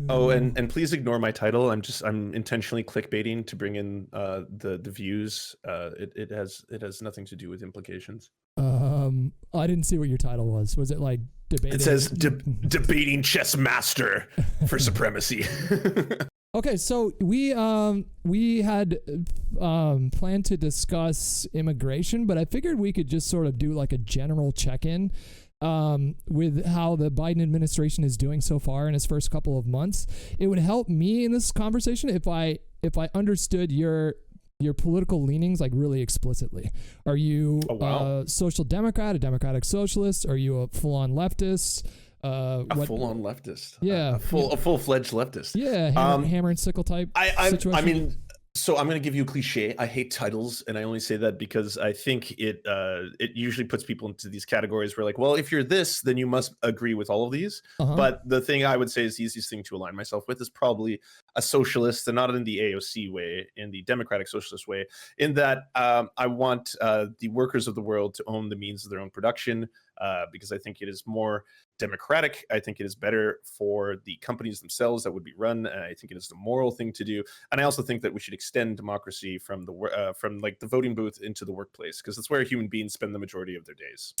Oh, two. and please ignore my title. I'm intentionally clickbaiting to bring in the views. It has nothing to do with implications. I didn't see what your title was. Was it like debating? It says debating chess master for supremacy. Okay, so we had planned to discuss immigration, but I figured we could just sort of do like a general check-in with how the Biden administration is doing so far in its first couple of months. It would help me in this conversation if I understood your political leanings like really explicitly. Are you a social democrat, a democratic socialist? Are you a full-on leftist? A full-on leftist. Yeah, a full-fledged leftist. Yeah, hammer and sickle type situation. I mean, so I'm going to give you a cliche. I hate titles, and I only say that because I think it usually puts people into these categories where, like, well, if you're this, then you must agree with all of these. But the thing I would say is the easiest thing to align myself with is probably a socialist, and not in the AOC way, in the democratic socialist way, in that I want the workers of the world to own the means of their own production, because I think it is more democratic. I think it is better for the companies themselves that would be run. I think it is the moral thing to do, and I also think that we should extend democracy from like the voting booth into the workplace, because that's where human beings spend the majority of their days.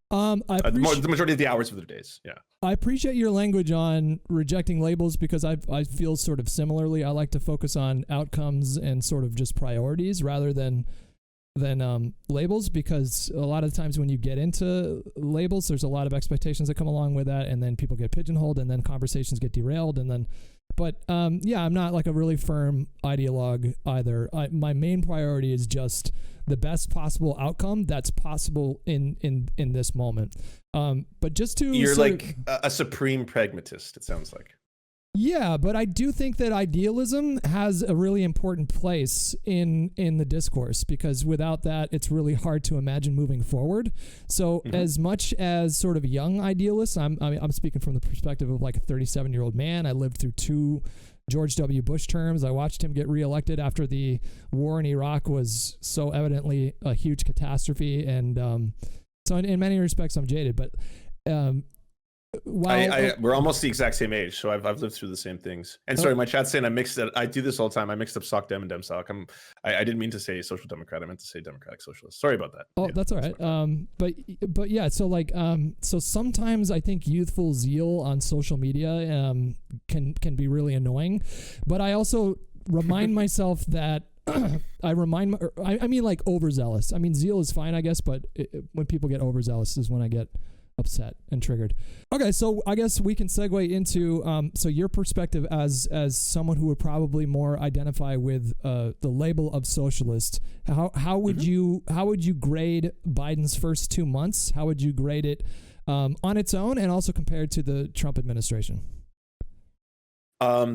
The majority of the hours of their days. Yeah, I appreciate your language on rejecting labels, because I feel sort of similarly. I like to focus on outcomes and sort of just priorities rather than labels, because a lot of the times when you get into labels, there's a lot of expectations that come along with that, and then people get pigeonholed, and then conversations get derailed, and then yeah, I'm not like a really firm ideologue either. My main priority is just the best possible outcome that's possible in this moment. But just to you're like a supreme pragmatist, it sounds like. Yeah, but I do think that idealism has a really important place in the discourse, because without that, it's really hard to imagine moving forward. So as much as sort of young idealists, I'm speaking from the perspective of like a 37-year-old man. I lived through 2 George W. Bush terms. I watched him get reelected after the war in Iraq was so evidently a huge catastrophe. And so in many respects, I'm jaded, but we're almost the exact same age, so I've lived through the same things. And sorry, my chat's saying I do this all the time. I mixed up soc dem and dem soc. I didn't mean to say social democrat. I meant to say democratic socialist. Sorry about that. Oh, yeah, that's all right. But yeah, so like so sometimes I think youthful zeal on social media can be really annoying, but I also remind myself that I mean like overzealous. I mean, zeal is fine, I guess, but when people get overzealous is when I get upset and triggered. Okay, so I guess we can segue into so your perspective as someone who would probably more identify with the label of socialist. How would you grade Biden's first 2 months? How would you grade it on its own, and also compared to the Trump administration?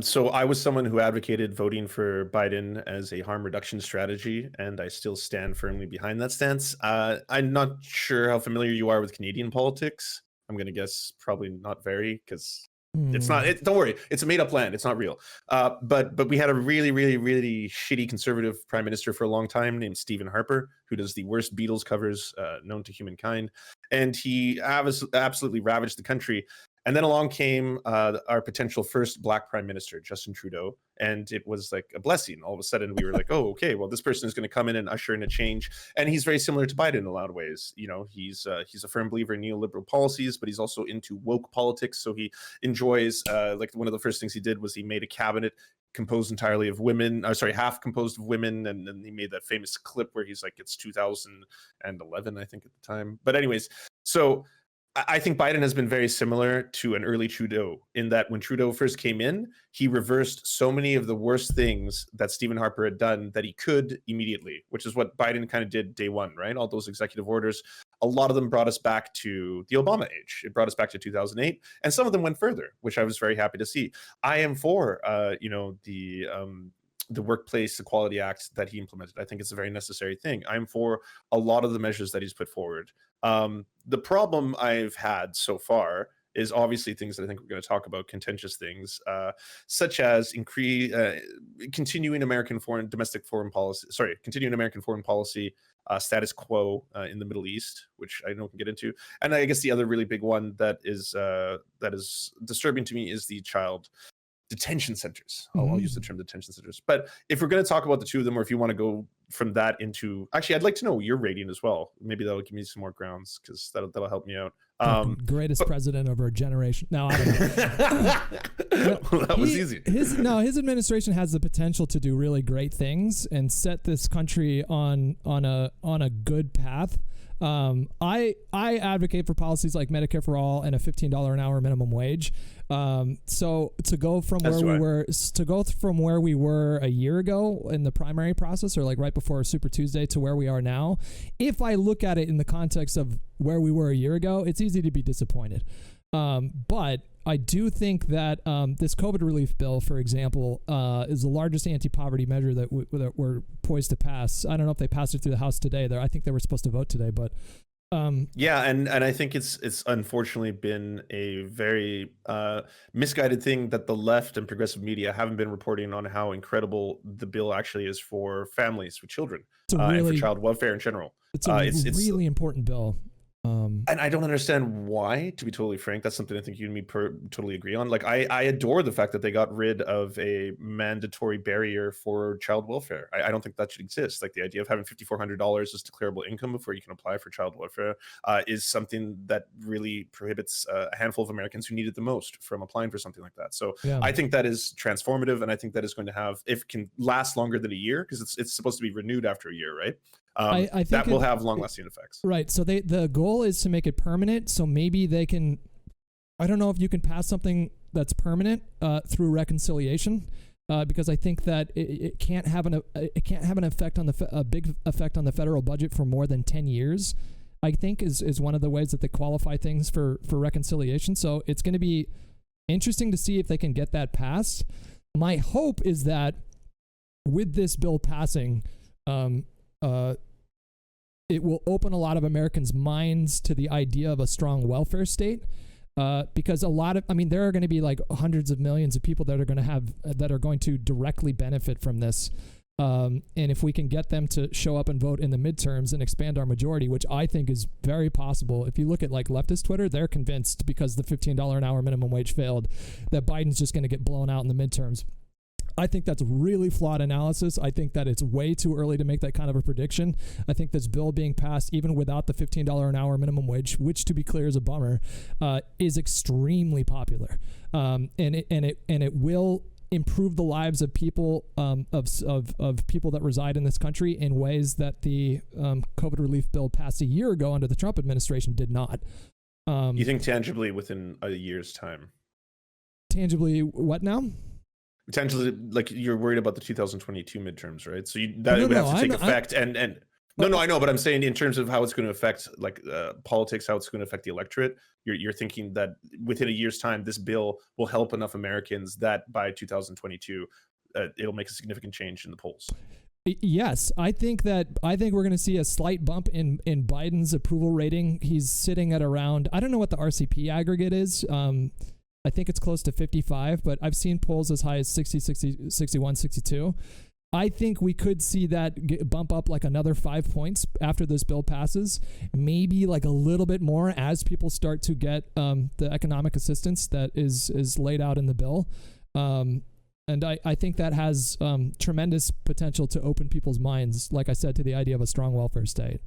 So I was someone who advocated voting for Biden as a harm reduction strategy, and I still stand firmly behind that stance. I'm not sure how familiar you are with Canadian politics. I'm going to guess probably not very, because it's not. Don't worry, it's a made-up land. It's not real. But we had a really, really, really shitty conservative prime minister for a long time named Stephen Harper, who does the worst Beatles covers known to humankind, and he absolutely ravaged the country. And then along came our potential first Black prime minister, Justin Trudeau, and it was like a blessing. All of a sudden, we were like, "Oh, okay, well, this person is going to come in and usher in a change." And he's very similar to Biden in a lot of ways. You know, he's a firm believer in neoliberal policies, but he's also into woke politics. So he enjoys like one of the first things he did was he made a cabinet composed entirely of women, half composed of women, and then he made that famous clip where he's like, it's 2011, I think, at the time. But anyways, so I think Biden has been very similar to an early Trudeau, in that when Trudeau first came in, he reversed so many of the worst things that Stephen Harper had done that he could immediately, which is what Biden kind of did day one, right? All those executive orders, a lot of them brought us back to the Obama age. It brought us back to 2008, and some of them went further, which I was very happy to see. I am for, the Workplace Equality Act that he implemented. I think it's a very necessary thing. I'm for a lot of the measures that he's put forward. The problem I've had so far is obviously things that I think we're going to talk about, contentious things, such as continuing American foreign policy status quo in the Middle East, which I know we can get into. And I guess the other really big one that is disturbing to me is the child detention centers. I'll use the term detention centers. But if we're going to talk about the two of them, or if you want to go from that into, actually, I'd like to know your rating as well. Maybe that'll give me some more grounds, because that'll help me out. Greatest president of our generation. No, I don't know. Well, that was easy. His administration has the potential to do really great things and set this country on a good path. I advocate for policies like Medicare for all and a $15 an hour minimum wage. So to go from where we were a year ago in the primary process, or like right before Super Tuesday, to where we are now, if I look at it in the context of where we were a year ago, it's easy to be disappointed. But I do think that this COVID relief bill, for example, is the largest anti-poverty measure that we're poised to pass. I don't know if they passed it through the House today. I think they were supposed to vote today, but yeah, and I think it's unfortunately been a very misguided thing that the left and progressive media haven't been reporting on how incredible the bill actually is for families with children, and for child welfare in general. It's a really important bill. And I don't understand why, to be totally frank. That's something I think you and me totally agree on. Like, I adore the fact that they got rid of a mandatory barrier for child welfare. I don't think that should exist. Like, the idea of having $5,400 as declarable income before you can apply for child welfare is something that really prohibits a handful of Americans who need it the most from applying for something like that. So yeah. I think that is transformative, and I think that is going to have, if it can last longer than a year, because it's supposed to be renewed after a year, right? I think that will have long-lasting effects. Right. So the goal is to make it permanent. So maybe they can, I don't know if you can pass something that's permanent through reconciliation, because I think that it can't have an effect on a big effect on the federal budget for more than 10 years. I think is one of the ways that they qualify things for reconciliation. So it's going to be interesting to see if they can get that passed. My hope is that with this bill passing, it will open a lot of Americans' minds to the idea of a strong welfare state, because there are going to be like hundreds of millions of people that are going to directly benefit from this. And if we can get them to show up and vote in the midterms and expand our majority, which I think is very possible. If you look at like leftist Twitter, they're convinced, because the $15 an hour minimum wage failed, that Biden's just going to get blown out in the midterms. I think that's really flawed analysis. I think that it's way too early to make that kind of a prediction. I think this bill being passed, even without the $15 an hour minimum wage, which to be clear is a bummer, is extremely popular, and it will improve the lives of people of people that reside in this country in ways that the COVID relief bill passed a year ago under the Trump administration did not. You think tangibly within a year's time? Tangibly, what now? Potentially, like, you're worried about the 2022 midterms, right? So would have to take effect. I know, but I'm saying in terms of how it's going to affect politics, how it's going to affect the electorate. You're thinking that within a year's time, this bill will help enough Americans that by 2022, it'll make a significant change in the polls. Yes, I think we're going to see a slight bump in Biden's approval rating. He's sitting at around, I don't know what the RCP aggregate is. I think it's close to 55, but I've seen polls as high as 60, 61, 62. I think we could see that bump up like another 5 points after this bill passes, maybe like a little bit more as people start to get the economic assistance that is laid out in the bill. And I think that has tremendous potential to open people's minds, like I said, to the idea of a strong welfare state.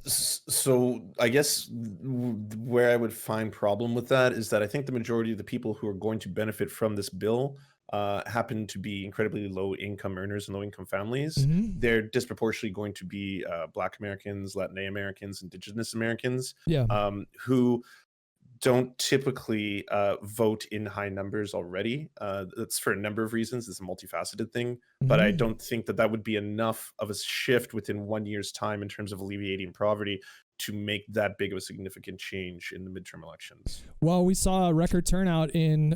So I guess where I would find problem with that is that I think the majority of the people who are going to benefit from this bill happen to be incredibly low income earners and low income families. Mm-hmm. They're disproportionately going to be Black Americans, Latin Americans, Indigenous Americans, who don't typically vote in high numbers already. That's for a number of reasons. It's a multifaceted thing, but I don't think that would be enough of a shift within 1 year's time in terms of alleviating poverty to make that big of a significant change in the midterm elections. Well, we saw a record turnout in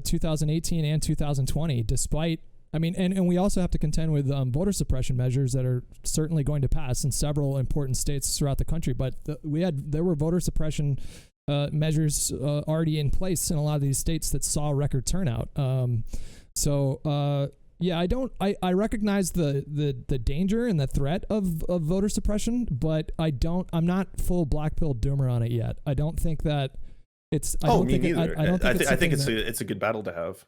2018 and 2020, despite, and we also have to contend with voter suppression measures that are certainly going to pass in several important states throughout the country. But there were voter suppression measures already in place in a lot of these states that saw record turnout. I recognize the danger and the threat of voter suppression, but I'm not full black pill doomer on it yet. I don't think that it's. Me neither. I think it's a good battle to have.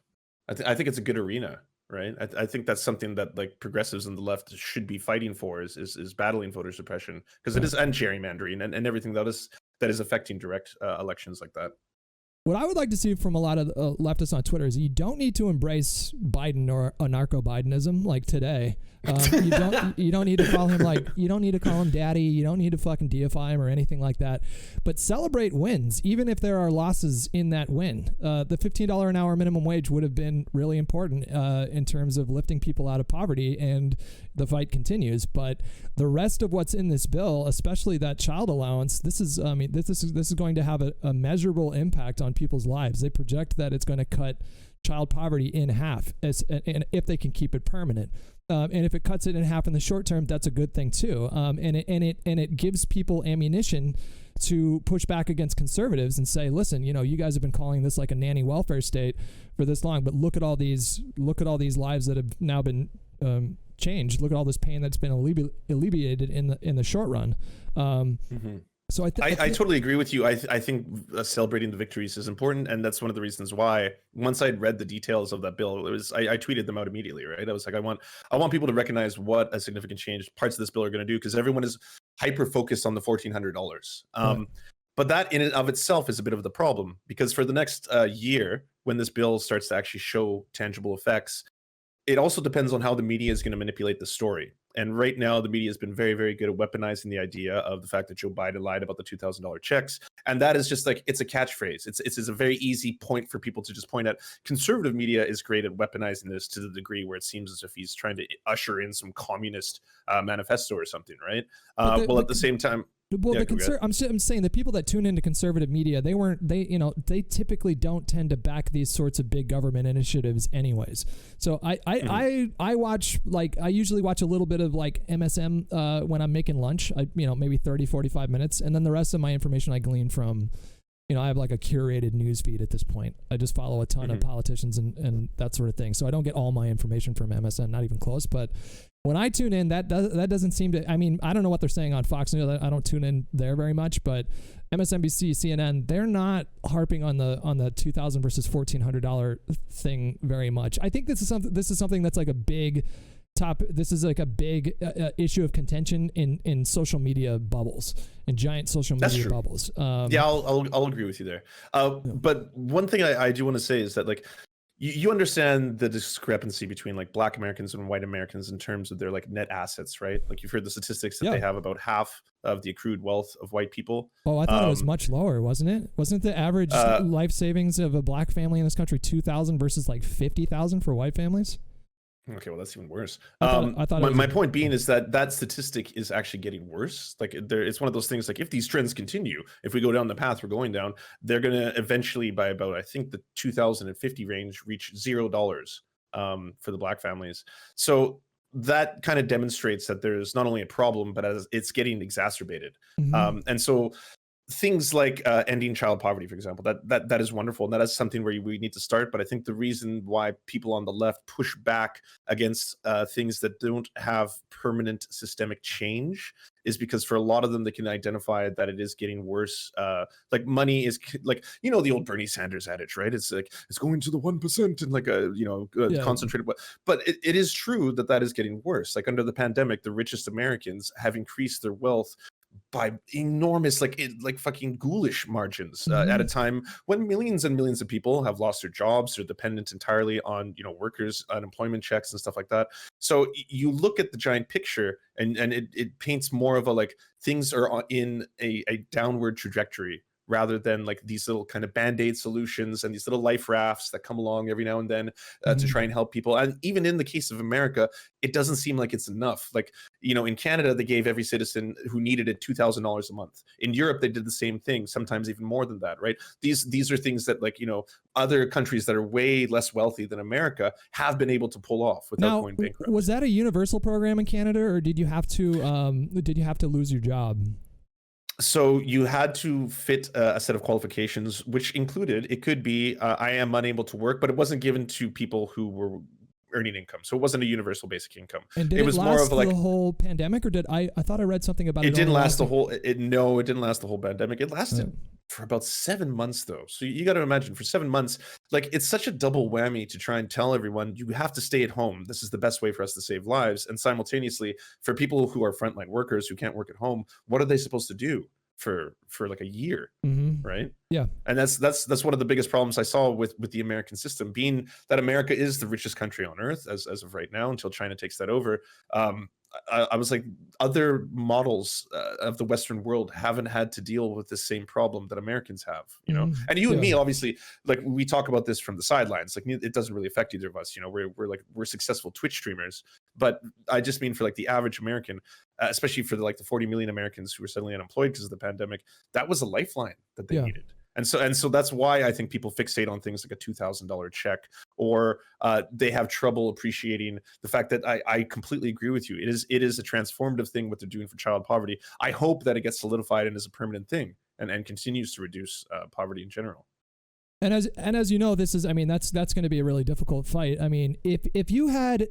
I think it's a good arena, right? I think that's something that like progressives on the left should be fighting for is battling voter suppression, because it Right. is, and gerrymandering and everything that is affecting direct elections like that. What I would like to see from a lot of leftists on Twitter is you don't need to embrace Biden or anarcho-Bidenism like today. You don't need to call him you don't need to call him daddy. You don't need to fucking deify him or anything like that. But celebrate wins, even if there are losses in that win. The $15 an hour minimum wage would have been really important in terms of lifting people out of poverty, and the fight continues. But the rest of what's in this bill, especially that child allowance, this is going to have a measurable impact on people's lives. They project that it's going to cut child poverty in half, and if they can keep it permanent. And if it cuts it in half in the short term, that's a good thing too. And it gives people ammunition to push back against conservatives and say, listen, you guys have been calling this like a nanny welfare state for this long, but look at all these lives that have now been changed. Look at all this pain that's been alleviated in the short run. So I totally agree with you. I think celebrating the victories is important, and that's one of the reasons why once I'd read the details of that bill, I tweeted them out immediately. Right, I was like, I want people to recognize what a significant change parts of this bill are going to do, because everyone is hyper focused on the $1,400. But that in and of itself is a bit of the problem, because for the next year, when this bill starts to actually show tangible effects, it also depends on how the media is going to manipulate the story. And right now, the media has been very, very good at weaponizing the idea of the fact that Joe Biden lied about the $2,000 checks. And that is just like, it's a catchphrase. It's a very easy point for people to just point at. Conservative media is great at weaponizing this to the degree where it seems as if he's trying to usher in some communist manifesto or something, right? At the same time... Well, yeah, I'm saying the people that tune into conservative media, they typically don't tend to back these sorts of big government initiatives anyways. So I watch, I usually watch a little bit of like MSM when I'm making lunch, maybe 30, 45 minutes. And then the rest of my information I glean from, I have like a curated news feed at this point. I just follow a ton of politicians and that sort of thing. So I don't get all my information from MSN, not even close, but when I tune in, that doesn't seem to. I mean, I don't know what they're saying on Fox News. I don't tune in there very much, but MSNBC, CNN, they're not harping on the $2,000 versus $1,400 thing very much. I think this is something that's like a big topic. This is like a big issue of contention in social media bubbles, in giant social media bubbles. Yeah, I'll agree with you there. But one thing I do want to say is that like, you understand the discrepancy between like Black Americans and white Americans in terms of their like net assets, right? Like you've heard the statistics that they have about half of the accrued wealth of white people. Oh, I thought it was much lower, wasn't it? Wasn't the average life savings of a Black family in this country 2,000 versus like 50,000 for white families? Okay, well, that's even worse. I thought my point being is that statistic is actually getting worse. Like it's one of those things, like if these trends continue, if we go down the path we're going down, they're going to eventually, by about, I think, the 2050 range, reach $0 for the Black families. So that kind of demonstrates that there's not only a problem, but as it's getting exacerbated. And so things like ending child poverty, for example, that is wonderful, and that is something where we need to start. But I think the reason why people on the left push back against things that don't have permanent systemic change is because for a lot of them, they can identify that it is getting worse. Like money is like, the old Bernie Sanders adage, right? It's like it's going to the 1% and like a concentrated. But it is true that is getting worse. Like under the pandemic, the richest Americans have increased their wealth by enormous, like fucking ghoulish margins at a time when millions and millions of people have lost their jobs. They're dependent entirely on workers' unemployment checks and stuff like that. So you look at the giant picture and it paints more of a like things are in a downward trajectory, rather than like these little kind of band-aid solutions and these little life rafts that come along every now and then to try and help people. And even in the case of America, it doesn't seem like it's enough. Like, in Canada, they gave every citizen who needed it $2,000 a month. In Europe, they did the same thing, sometimes even more than that, right? These are things that like, other countries that are way less wealthy than America have been able to pull off without going bankrupt. Was that a universal program in Canada, or did you have to lose your job? So you had to fit a set of qualifications, which included, it could be, I am unable to work, but it wasn't given to people who were earning income. So it wasn't a universal basic income. And did it was last more of like the whole pandemic, or did I thought I read something about it? It didn't last the whole, no, it didn't last the whole pandemic. It lasted for about 7 months though. So you got to imagine for 7 months, like it's such a double whammy to try and tell everyone you have to stay at home. This is the best way for us to save lives. And simultaneously, for people who are frontline workers who can't work at home, what are they supposed to do for like a year? Right? Yeah. And that's one of the biggest problems I saw with the American system, being that America is the richest country on earth as of right now until China takes that over. I was like, other models of the Western world haven't had to deal with the same problem that Americans have, you know. And you and me, obviously, like we talk about this from the sidelines. Like it doesn't really affect either of us, you know. We're successful Twitch streamers, but I just mean for like the average American, especially for the 40 million Americans who were suddenly unemployed because of the pandemic, that was a lifeline that they needed. And so that's why I think people fixate on things like a $2,000 check, or they have trouble appreciating the fact that I completely agree with you. It is a transformative thing what they're doing for child poverty. I hope that it gets solidified and is a permanent thing and continues to reduce poverty in general. And as you know, this is, I mean, that's going to be a really difficult fight. I mean, if you had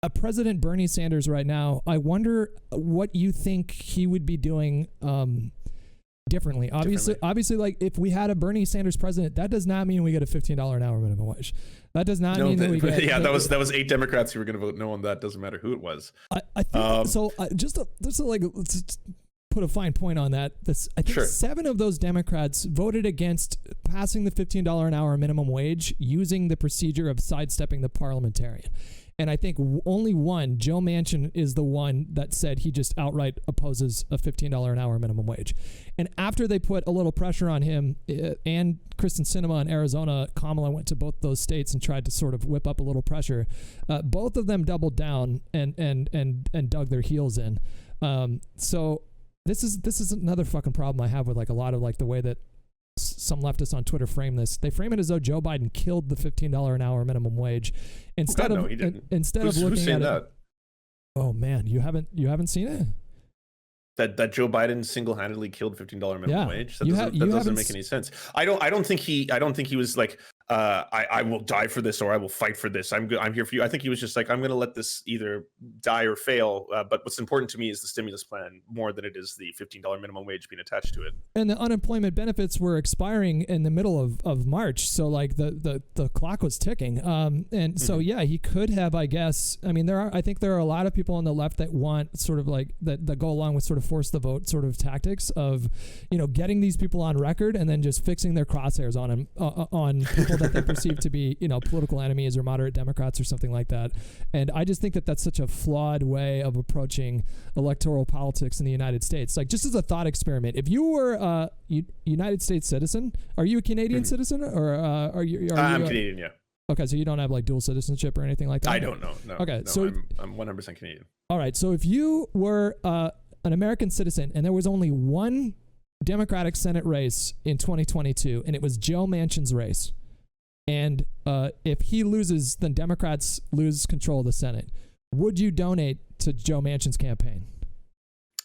a President Bernie Sanders right now, I wonder what you think he would be doing differently. Obviously, like if we had a Bernie Sanders president, that does not mean we get a $15 an hour minimum wage. That does not mean that we get. Yeah, that was 8 Democrats who were going to vote no on that. Doesn't matter who it was. I think so. Just to like let's put a fine point on that. I think 7 of those Democrats voted against passing the $15 an hour minimum wage using the procedure of sidestepping the parliamentarian. And I think only one, Joe Manchin, is the one that said he just outright opposes a $15 an hour minimum wage. And after they put a little pressure on him, and Kristen Sinema in Arizona, Kamala went to both those states and tried to sort of whip up a little pressure. Both of them doubled down and dug their heels in. So this is another fucking problem I have with like a lot of like the way that some leftists on Twitter frame this. They frame it as though Joe Biden killed the $15 an hour minimum wage instead of looking at it. Oh man, you haven't seen it? That Joe Biden single-handedly killed $15 minimum wage. That doesn't make any sense. I don't think he was like, I will die for this or I will fight for this. I'm here for you. I think he was just like, I'm going to let this either die or fail. But what's important to me is the stimulus plan more than it is the $15 minimum wage being attached to it. And the unemployment benefits were expiring in the middle of March. So like the clock was ticking. And so, yeah, he could have, I guess, I mean, I think there are a lot of people on the left that want sort of like that go along with sort of force the vote sort of tactics of, you know, getting these people on record and then just fixing their crosshairs on them, on people that they perceive to be, you know, political enemies or moderate Democrats or something like that. And I just think that that's such a flawed way of approaching electoral politics in the United States. Like, just as a thought experiment, if you were a United States citizen, are you a Canadian citizen or are you? I'm Canadian, yeah. Okay, so you don't have like dual citizenship or anything like that? I don't know. No. Okay, no, so I'm 100% Canadian. All right, so if you were an American citizen and there was only one Democratic Senate race in 2022 and it was Joe Manchin's race, and if he loses, then Democrats lose control of the Senate, would you donate to Joe Manchin's campaign?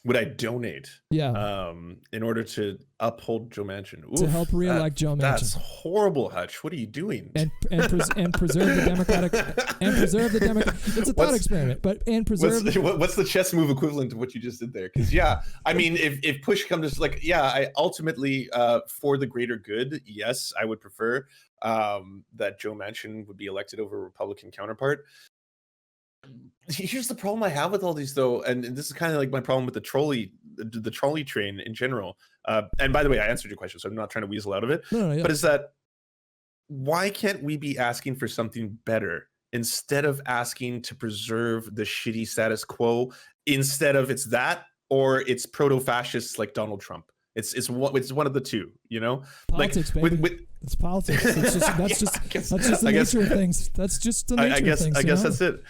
Would I donate? Yeah. In order to uphold Joe Manchin? Oof, to help reelect Joe Manchin. That's horrible, Hutch. What are you doing? And preserve the Democratic. It's a thought experiment, What's the chess move equivalent to what you just did there? Because yeah, I mean, if push comes to like, yeah, I ultimately for the greater good, yes, I would prefer that Joe Manchin would be elected over a Republican counterpart. Here's the problem I have with all these though, and this is kind of like my problem with the trolley train in general. And by the way, I answered your question, so I'm not trying to weasel out of it. Yeah. But is that why can't we be asking for something better instead of asking to preserve the shitty status quo? Instead of it's that or it's proto-fascists like Donald Trump. It's one of the two, you know. Politics, like baby. It's politics. That's just the nature of things. That's just the nature of things. I guess that's it.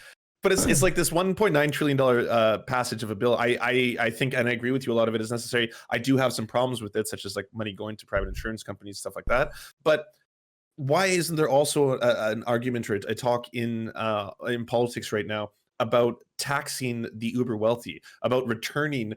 But it's like this $1.9 trillion passage of a bill. I think, and I agree with you, a lot of it is necessary. I do have some problems with it, such as like money going to private insurance companies, stuff like that. But why isn't there also an argument or a talk in politics right now about taxing the uber wealthy, about returning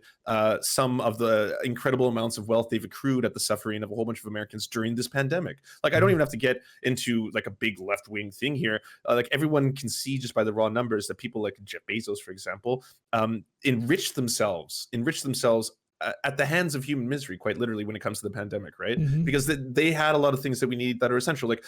some of the incredible amounts of wealth they've accrued at the suffering of a whole bunch of Americans during this pandemic? Like, I don't even have to get into like a big left-wing thing here. Like, everyone can see just by the raw numbers that people like Jeff Bezos, for example, enrich themselves at the hands of human misery, quite literally, when it comes to the pandemic, right? Mhm. Because they had a lot of things that we need that are essential. Like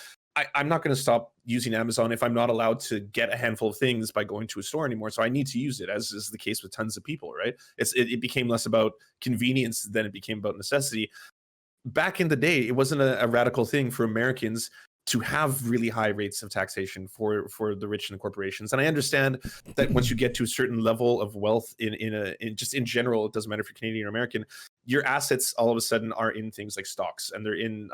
I'm not going to stop using Amazon if I'm not allowed to get a handful of things by going to a store anymore. So I need to use it, as is the case with tons of people, right? It became less about convenience than it became about necessity. Back in the day, it wasn't a radical thing for Americans to have really high rates of taxation for the rich and the corporations. And I understand that once you get to a certain level of wealth in just in general, it doesn't matter if you're Canadian or American, your assets all of a sudden are in things like stocks, and they're in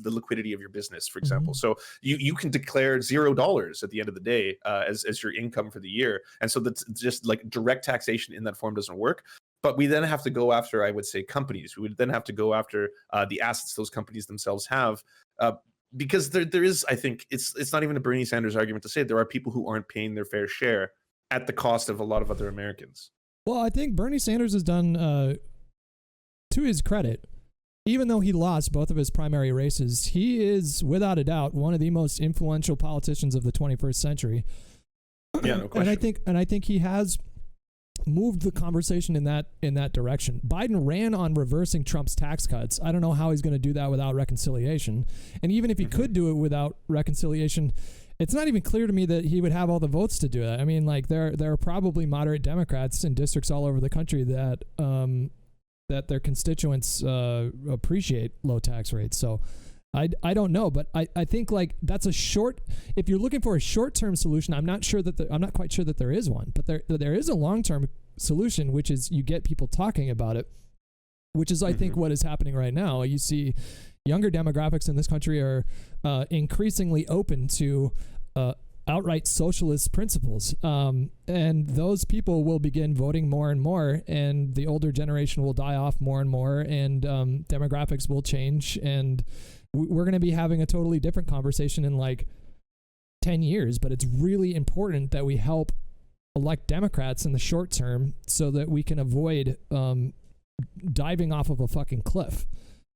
the liquidity of your business, for example. So you can declare $0 at the end of the day as your income for the year. And so that's just like direct taxation in that form doesn't work. But we then have to go after, I would say, companies. We would then have to go after the assets those companies themselves have. Because there is, I think, it's not even a Bernie Sanders argument to say there are people who aren't paying their fair share at the cost of a lot of other Americans. Well, I think Bernie Sanders has done, to his credit, even though he lost both of his primary races, he is, without a doubt, one of the most influential politicians of the 21st century. Yeah, no question. And I think he has moved the conversation in that direction. Biden ran on reversing Trump's tax cuts. I don't know how he's going to do that without reconciliation. And even if he could do it without reconciliation, it's not even clear to me that he would have all the votes to do that. I mean, like there are probably moderate Democrats in districts all over the country that that their constituents appreciate low tax rates. So I don't know, but I think like that's if you're looking for a short-term solution, I'm not quite sure that there is one, but there is a long-term solution, which is you get people talking about it, which is I think what is happening right now. You see younger demographics in this country are increasingly open to outright socialist principles. And those people will begin voting more and more, and the older generation will die off more and more, and demographics will change, and we're going to be having a totally different conversation in like 10 years, but it's really important that we help elect Democrats in the short term so that we can avoid diving off of a fucking cliff.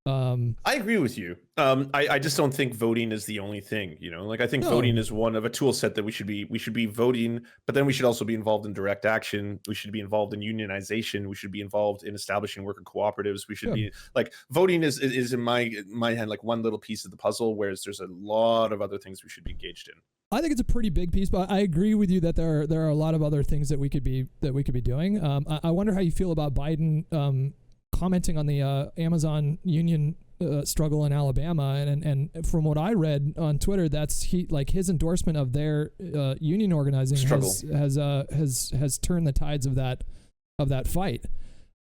I agree with you. I just don't think voting is the only thing, you know, like I think voting is one of a tool set that we should be voting, but then we should also be involved in direct action. We should be involved in unionization. We should be involved in establishing worker cooperatives. We should be like voting is in my hand, like one little piece of the puzzle, whereas there's a lot of other things we should be engaged in. I think it's a pretty big piece, but I agree with you that there are a lot of other things that we could be doing. I wonder how you feel about Biden commenting on the Amazon union struggle in Alabama, and from what I read on Twitter, that's his endorsement of their union organizing has turned the tides of that fight.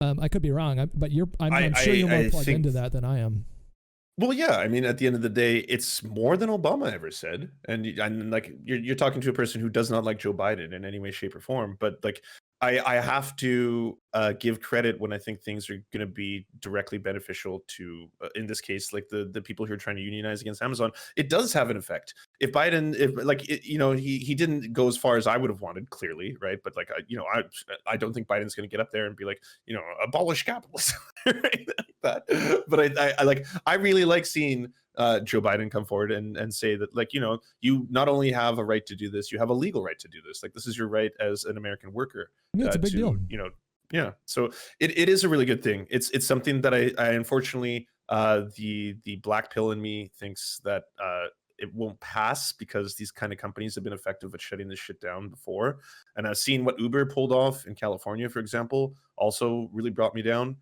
I could be wrong, but I'm sure you're more plugged into that than I am. Well, yeah, I mean, at the end of the day, it's more than Obama ever said, and like you're talking to a person who does not like Joe Biden in any way, shape, or form. But like, I have to give credit when I think things are going to be directly beneficial to, in this case, like the people who are trying to unionize against Amazon. It does have an effect. If Biden, he didn't go as far as I would have wanted, clearly, right? But like, I don't think Biden's going to get up there and be like, abolish capitalism, right? Like that. But I really like seeing Joe Biden come forward and say that, like, you not only have a right to do this, you have a legal right to do this. Like, this is your right as an American worker. Yeah, it's a big deal. Yeah. So it is a really good thing. It's something that I unfortunately, the black pill in me thinks that it won't pass, because these kind of companies have been effective at shutting this shit down before. And I've seen what Uber pulled off in California, for example, also really brought me down.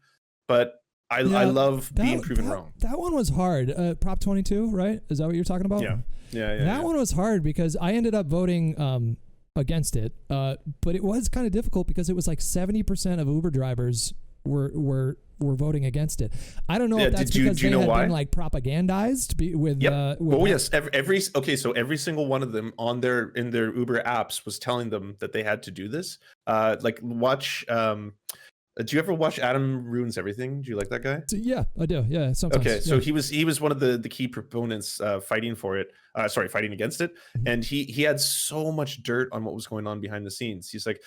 But I love being proven wrong. That one was hard. Prop 22, right? Is that what you're talking about? Yeah. That one was hard because I ended up voting against it. But it was kind of difficult because it was like 70% of Uber drivers were voting against it. I don't know if that's because they had been like propagandized with. Yep. Yes. Every single one of them in their Uber apps was telling them that they had to do this. Like watch. Do you ever watch Adam Ruins Everything? Do you like that guy? Yeah, I do. Yeah, sometimes. Okay, so he was one of the key proponents fighting for it. Fighting against it, and he had so much dirt on what was going on behind the scenes. He's like,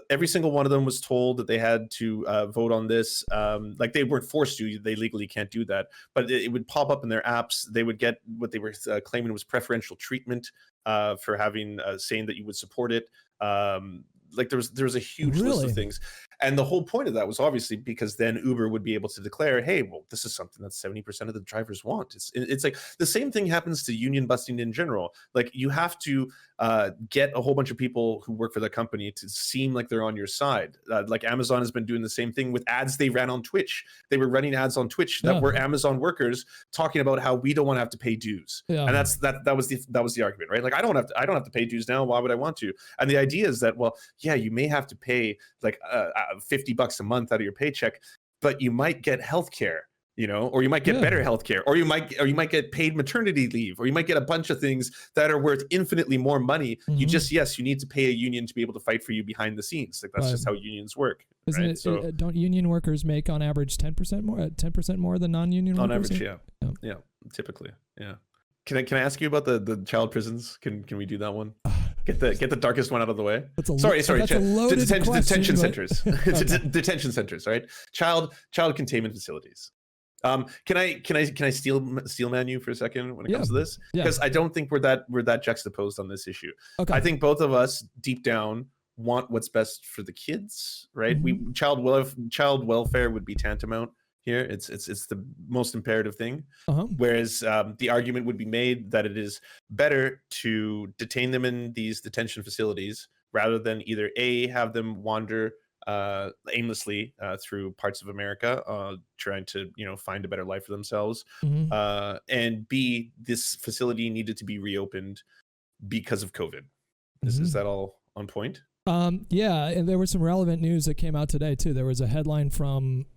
every single one of them was told that they had to vote on this. Like, they weren't forced to; they legally can't do that. But it would pop up in their apps. They would get what they were claiming was preferential treatment for having saying that you would support it. Like there was a huge list of things, And the whole point of that was obviously because then Uber would be able to declare, hey, well, this is something that 70% of the drivers want. It's like the same thing happens to union busting in general. Like you have to get a whole bunch of people who work for the company to seem like they're on your side. Like Amazon has been doing the same thing with ads they ran on Twitch. They were running ads on Twitch that were Amazon workers talking about how we don't want to have to pay dues. And that was the argument, right? Like I don't have to pay dues now. Why would I want to? And the idea is that, well, yeah, you may have to pay like $50 a month out of your paycheck, but you might get healthcare, you know, or you might get better healthcare, or you might get paid maternity leave, or you might get a bunch of things that are worth infinitely more money. You just, you need to pay a union to be able to fight for you behind the scenes. Like that's just how unions work. Isn't it? So, don't union workers make on average 10% more? 10% more than non-union workers? On average, yeah, typically, yeah. Can I ask you about the child prisons? Can we do that one? Get the darkest one out of the way. Sorry. Detention centers. Detention centers, right? Child containment facilities. Can I steel man you for a second when it comes to this? Because I don't think we're that juxtaposed on this issue. Okay. I think both of us deep down want what's best for the kids, right? Child welfare would be tantamount here. It's the most imperative thing. Whereas the argument would be made that it is better to detain them in these detention facilities rather than either A, have them wander aimlessly through parts of America, trying to find a better life for themselves, and B, this facility needed to be reopened because of COVID. Is that all on point? Yeah, and there was some relevant news that came out today too. There was a headline from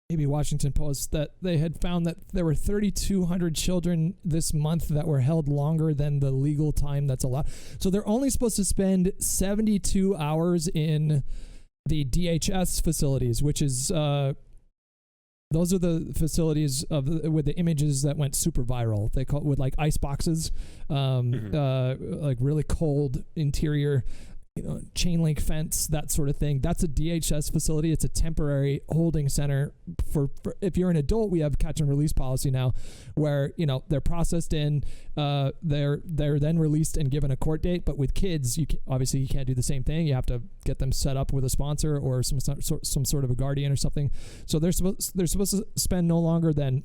maybe Washington Post that they had found that there were 3,200 children this month that were held longer than the legal time that's allowed. So they're only supposed to spend 72 hours in the DHS facilities, which is those are the facilities with the images that went super viral. They call it with like ice boxes, like really cold interior, chain link fence, that sort of thing. That's a DHS facility. It's a temporary holding center for if you're an adult. We have catch and release policy now, where they're processed in, they're then released and given a court date. But with kids, obviously you can't do the same thing. You have to get them set up with a sponsor or some sort of a guardian or something. So they're supposed to spend no longer than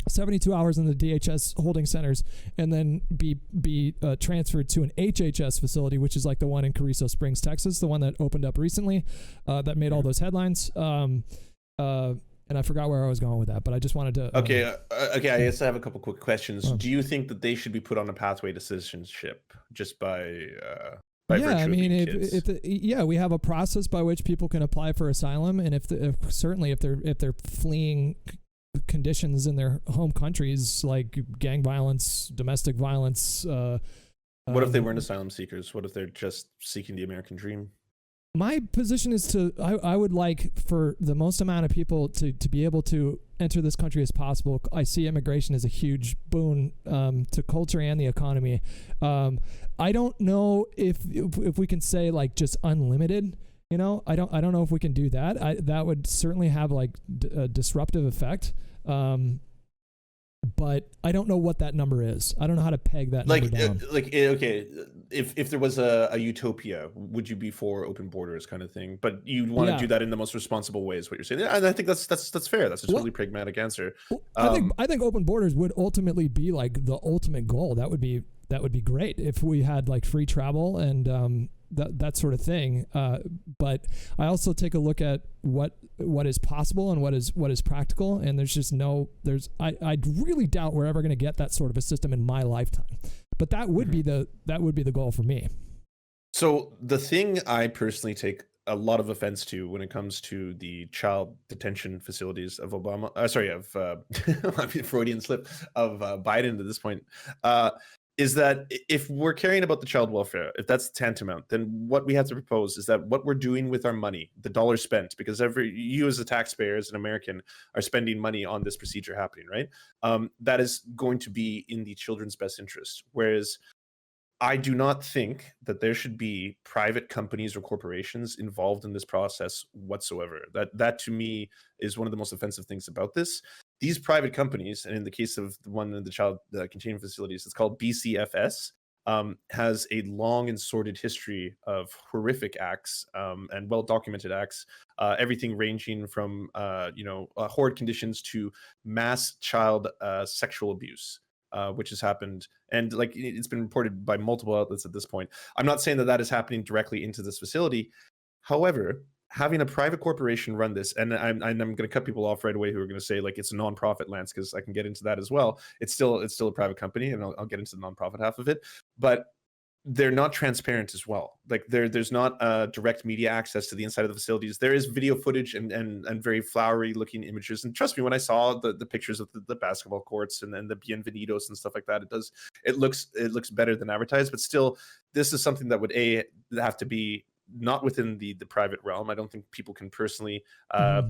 72 hours in the DHS holding centers and then be transferred to an HHS facility, which is like the one in Carrizo Springs, Texas, the one that opened up recently, that made all those headlines. And I forgot where I was going with that, but I just wanted to. Okay. I guess I have a couple quick questions. Do you think that they should be put on a pathway to citizenship just by virtue of being kids? We have a process by which people can apply for asylum, and if they're fleeing conditions in their home countries like gang violence, domestic violence. What if they weren't asylum seekers? What if they're just seeking the American dream? My position is I would like for the most amount of people to be able to enter this country as possible. I see immigration as a huge boon to culture and the economy. I don't know if we can say like just unlimited. I don't know if we can do that. That would certainly have like a disruptive effect. But I don't know what that number is. I don't know how to peg that number down. Okay, if there was a utopia, would you be for open borders kind of thing? But you want to do that in the most responsible way, is what you're saying. Yeah, and I think that's fair. That's a totally pragmatic answer. I think open borders would ultimately be like the ultimate goal. That would be great if we had like free travel and that sort of thing. But I also take a look at what is possible and what is practical. And there's just I really doubt we're ever going to get that sort of a system in my lifetime. But that would be the goal for me. So the thing I personally take a lot of offense to when it comes to the child detention facilities of Freudian slip of Biden at this point, is that if we're caring about the child welfare, if that's tantamount, then what we have to propose is that what we're doing with our money, the dollars spent, because you as a taxpayer, as an American, are spending money on this procedure happening, right? That is going to be in the children's best interest. Whereas I do not think that there should be private companies or corporations involved in this process whatsoever. That to me is one of the most offensive things about this. These private companies, and in the case of the one in the child containment facilities, it's called BCFS. has a long and sordid history of horrific acts and well-documented acts, everything ranging from horrid conditions to mass child sexual abuse, which has happened, and like it's been reported by multiple outlets at this point. I'm not saying that that is happening directly into this facility. However, having a private corporation run this, and I'm going to cut people off right away who are going to say like it's a nonprofit, Lance, because I can get into that as well. It's still a private company, and I'll get into the nonprofit half of it, but they're not transparent as well. Like there's not direct media access to the inside of the facilities. There is video footage and very flowery looking images. And trust me, when I saw the pictures of the basketball courts and then the Bienvenidos and stuff like that, it looks better than advertised. But still, this is something that would have to be not within the private realm. I don't think people can personally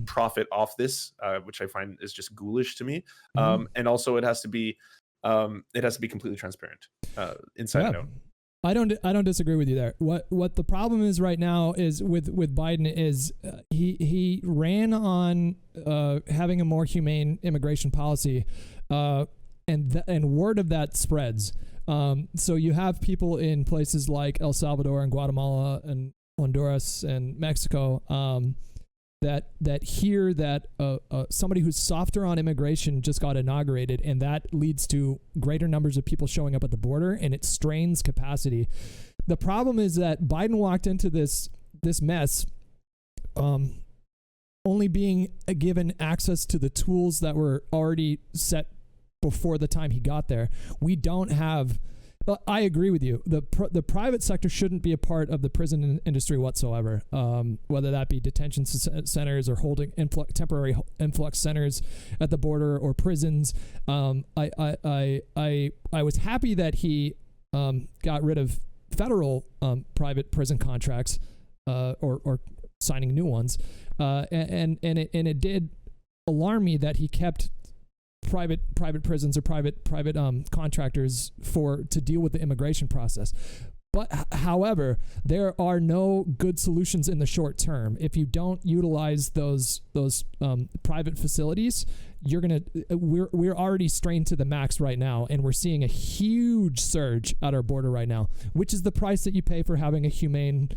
profit off this, which I find is just ghoulish to me. And also, it has to be completely transparent inside and out. I don't disagree with you there. What the problem is right now is with Biden is he ran on having a more humane immigration policy, and word of that spreads. So you have people in places like El Salvador and Guatemala and Honduras and Mexico that hear that somebody who's softer on immigration just got inaugurated, and that leads to greater numbers of people showing up at the border, and it strains capacity. The problem is that Biden walked into this mess only being given access to the tools that were already set before the time he got there. We don't have... I agree with you. The private sector shouldn't be a part of the prison industry whatsoever, whether that be detention centers or holding temporary influx centers at the border or prisons. I was happy that he got rid of federal private prison contracts or signing new ones, and it did alarm me that he kept private prisons or private contractors to deal with the immigration process. But however, there are no good solutions in the short term. If you don't utilize those private facilities, we're already strained to the max right now, and we're seeing a huge surge at our border right now, which is the price that you pay for having a humane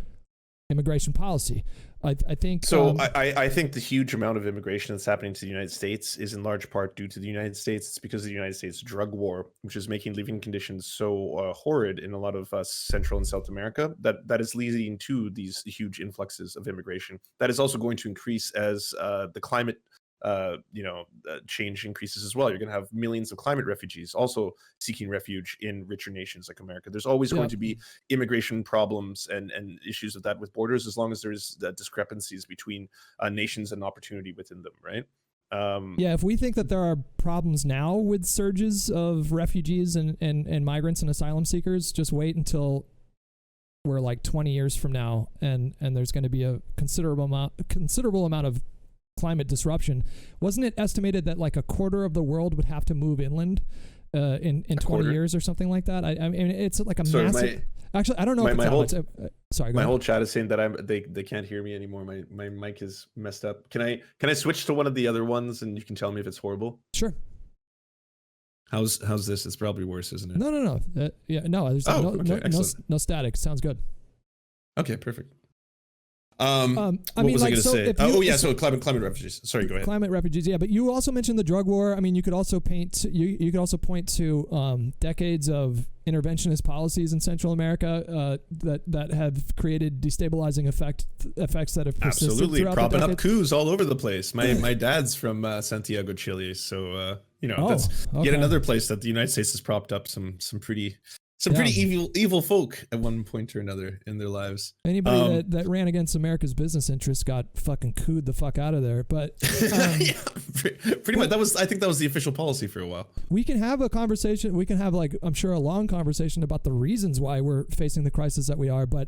immigration policy. I think so. I think the huge amount of immigration that's happening to the United States is in large part due to the United States. It's because of the United States drug war, which is making living conditions so horrid in a lot of Central and South America that is leading to these huge influxes of immigration. That is also going to increase as the climate change increases as well. You're going to have millions of climate refugees also seeking refuge in richer nations like America. There's always going to be immigration problems and issues of that with borders, as long as there's discrepancies between nations and opportunity within them, right? If we think that there are problems now with surges of refugees and migrants and asylum seekers, just wait until we're like 20 years from now, and there's going to be a considerable amount of climate disruption. Wasn't it estimated that like a quarter of the world would have to move inland in 20 years or something like that? I mean, it's like a massive... Actually, I don't know. Sorry, my whole chat is saying that they can't hear me anymore. My mic is messed up. Can I switch to one of the other ones and you can tell me if it's horrible? Sure. How's this? It's probably worse, isn't it? No. There's no static. Sounds good. Okay, perfect. What was I going to say? So climate refugees. Sorry, go ahead. Climate refugees, yeah. But you also mentioned the drug war. I mean, you could also point to decades of interventionist policies in Central America that have created destabilizing effects that have persisted. Absolutely, throughout propping the up coups all over the place. My dad's from Santiago, Chile, so that's yet another place that the United States has propped up some pretty evil folk at one point or another in their lives. Anybody that ran against America's business interests got fucking cooed the fuck out of there. But pretty much I think that was the official policy for a while. We can have a conversation. We can have I'm sure a long conversation about the reasons why we're facing the crisis that we are. But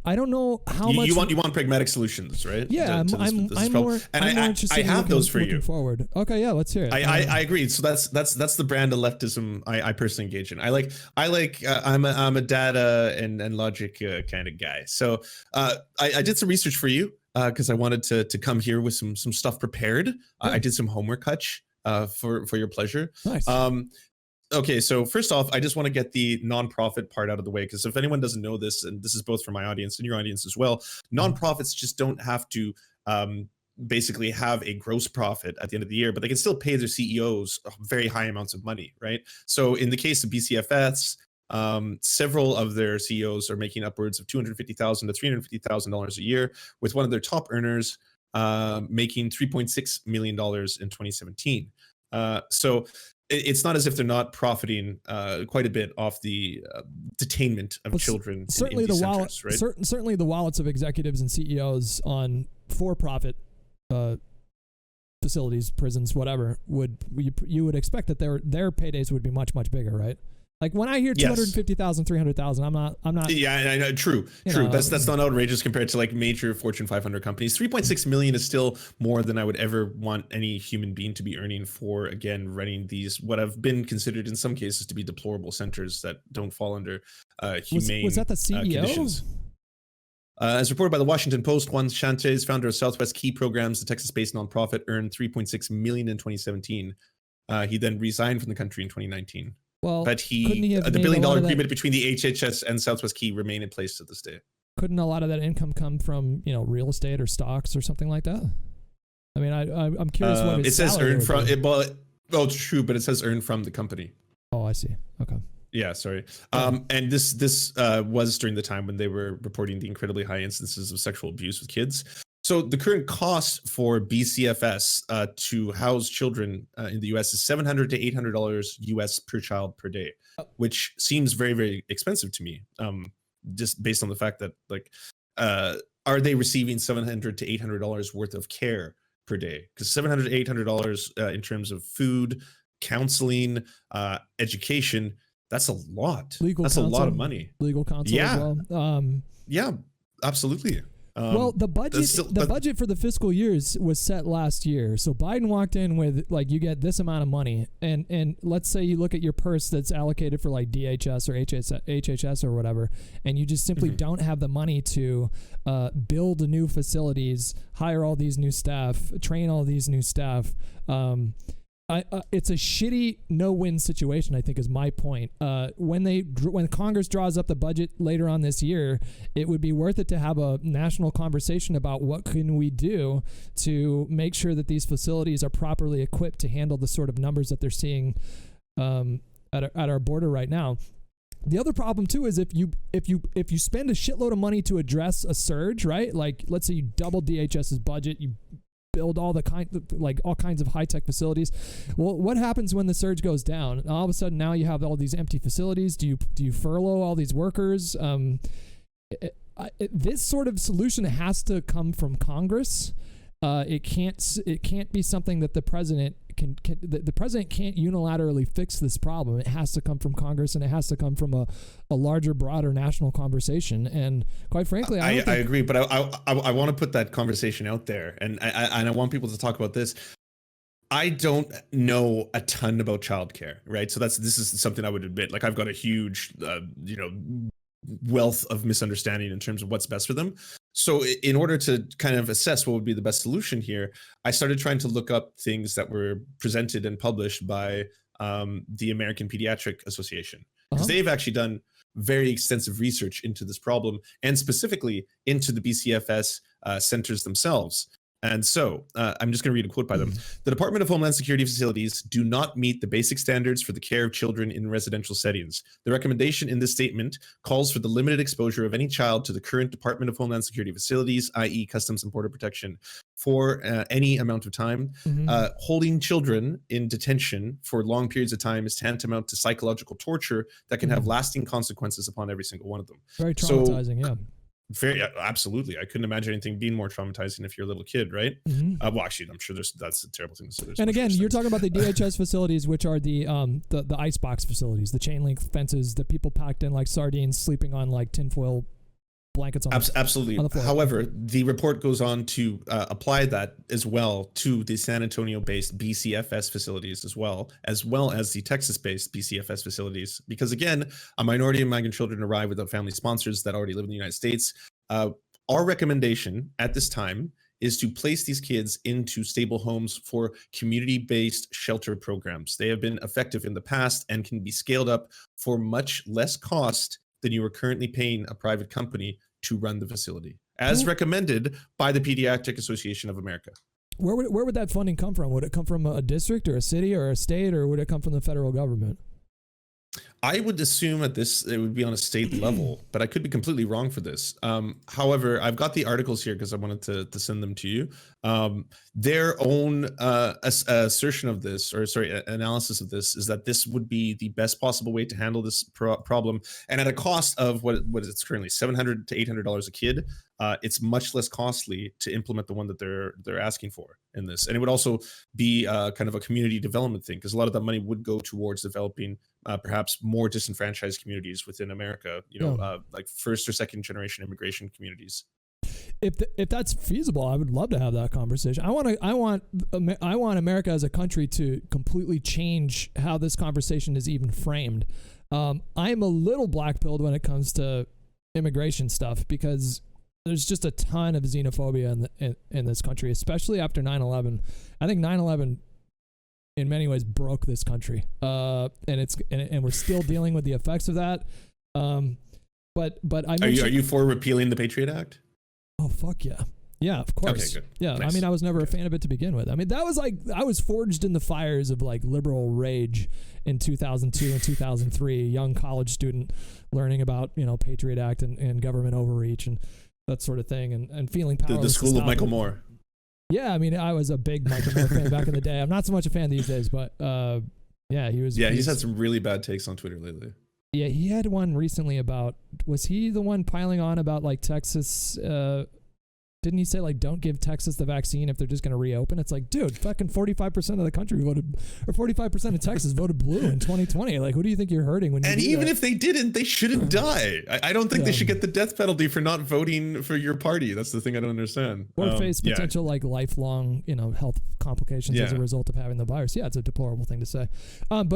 I don't know how much you want pragmatic solutions, right? Yeah, I'm more interested. I have those for you. Forward. Okay, yeah, let's hear it. I agree. So that's the brand of leftism I personally engage in. I'm a data and logic kind of guy. So I did some research for you because I wanted to come here with some stuff prepared. I did some homework, Hutch, for your pleasure. Nice. Okay, so first off, I just want to get the nonprofit part out of the way, because if anyone doesn't know this, and this is both for my audience and your audience as well, nonprofits just don't have to basically have a gross profit at the end of the year, but they can still pay their CEOs very high amounts of money, right? So in the case of BCFS, several of their CEOs are making upwards of $250,000 to $350,000 a year, with one of their top earners making $3.6 million in 2017. So it's not as if they're not profiting quite a bit off the detainment of children certainly in these the centers, right? Certainly the wallets of executives and CEOs on for-profit facilities, prisons, whatever, you would expect that their paydays would be much, much bigger, right? Like when I hear 250,000, 300,000, I'm not. Yeah, I know. True. That's not outrageous compared to like major Fortune 500 companies. 3.6 million is still more than I would ever want any human being to be earning for, again, running these what have been considered in some cases to be deplorable centers that don't fall under humane was that the CEO? Conditions. As reported by the Washington Post, Juan Sanchez, founder of Southwest Key Programs, the Texas-based nonprofit, earned $3.6 million in 2017. He then resigned from the country in 2019. Well, but the $1 billion agreement between the HHS and Southwest Key remain in place to this day. Couldn't a lot of that income come from real estate or stocks or something like that? I mean, I'm curious what it says earned from it. Well, it's true, but it says earned from the company. Oh, I see. Okay. Yeah, sorry. And this was during the time when they were reporting the incredibly high instances of sexual abuse with kids. So the current cost for BCFS to house children in the U.S. is $700 to $800 U.S. per child per day, which seems very, very expensive to me. Just based on the fact that, like, are they receiving $700 to $800 worth of care per day? Because $700 to $800 in terms of food, counseling, education, that's a lot. That's a lot of money. Legal counsel as well. Yeah, absolutely. Well, the budget for the fiscal years was set last year. So Biden walked in with, like, you get this amount of money, and let's say you look at your purse that's allocated for like DHS or HHS or whatever, and you just simply don't have the money to build new facilities, hire all these new staff, train all these new staff. It's a shitty no-win situation, I think, is my point. When Congress draws up the budget later on this year, it would be worth it to have a national conversation about what can we do to make sure that these facilities are properly equipped to handle the sort of numbers that they're seeing at our border right now. The other problem too is if you spend a shitload of money to address a surge, right? Like, let's say you double DHS's budget, you build all kinds of high-tech facilities. Well, what happens when the surge goes down? All of a sudden, now you have all these empty facilities. Do you furlough all these workers? This sort of solution has to come from Congress. It can't be something that the president the president can't unilaterally fix this problem. It has to come from Congress, and it has to come from a larger, broader national conversation. And quite frankly, I agree, but I want to put that conversation out there, and I want people to talk about this. I don't know a ton about childcare, right? So this is something I would admit. Like, I've got a huge, wealth of misunderstanding in terms of what's best for them. So in order to kind of assess what would be the best solution here, I started trying to look up things that were presented and published by the American Pediatric Association, because they've actually done very extensive research into this problem, and specifically into the BCFS centers themselves. And so I'm just going to read a quote by them. The Department of Homeland Security facilities do not meet the basic standards for the care of children in residential settings. The recommendation in this statement calls for the limited exposure of any child to the current Department of Homeland Security facilities, i.e. Customs and Border Protection, for any amount of time. Holding children in detention for long periods of time is tantamount to psychological torture that can have lasting consequences upon every single one of them. Very traumatizing, yeah. Very absolutely. I couldn't imagine anything being more traumatizing if you're a little kid, right? Well, actually, I'm sure that's a terrible thing to say. And again, you're talking about the DHS facilities, which are the icebox facilities, the chain link fences, the people packed in like sardines, sleeping on like tinfoil blankets on absolutely. On the floor. However, the report goes on to apply that as well to the San Antonio-based BCFS facilities, as well as the Texas-based BCFS facilities. Because again, a minority of migrant children arrive without family sponsors that already live in the United States. Our recommendation at this time is to place these kids into stable homes for community-based shelter programs. They have been effective in the past and can be scaled up for much less cost than you are currently paying a private company to run the facility, as recommended by the Pediatric Association of America. Where would that funding come from? Would it come from a district or a city or a state, or would it come from the federal government? I would assume at this it would be on a state level, but I could be completely wrong for this. However, I've got the articles here because I wanted to send them to you. Their own assertion of this, or sorry, analysis of this, is that this would be the best possible way to handle this problem, and at a cost of what is currently $700 to $800 a kid. It's much less costly to implement the one that they're asking for in this, and it would also be kind of a community development thing, because a lot of that money would go towards developing perhaps more disenfranchised communities within America. Like first or second generation immigration communities. If that's feasible, I would love to have that conversation. I want America as a country to completely change how this conversation is even framed. I'm a little black-pilled when it comes to immigration stuff, because there's just a ton of xenophobia in this country, especially after 9/11. I think 9/11 in many ways broke this country, and we're still dealing with the effects of that. But are you for repealing the Patriot Act? Oh fuck yeah. Yeah, of course. Okay, good. Yeah, nice. I mean, I was never a fan of it to begin with. I mean, that was like, I was forged in the fires of like liberal rage in 2002 and 2003, young college student learning about, Patriot Act and government overreach and that sort of thing, and feeling powerless. The school of Michael Moore. Yeah, I mean, I was a big Michael Moore fan back in the day. I'm not so much a fan these days, but yeah, he was. Yeah, he's had some really bad takes on Twitter lately. Yeah, he had one recently about, was he the one piling on about like Texas? Didn't he say like, don't give Texas the vaccine if they're just going to reopen? It's like, dude, fucking 45% of the country voted, or 45% of Texas voted blue in 2020. Like, who do you think you're hurting when you do that? And even if they didn't, they shouldn't die. I don't think they should get the death penalty for not voting for your party. That's the thing I don't understand. Or face potential like lifelong, health complications as a result of having the virus. Yeah, it's a deplorable thing to say. And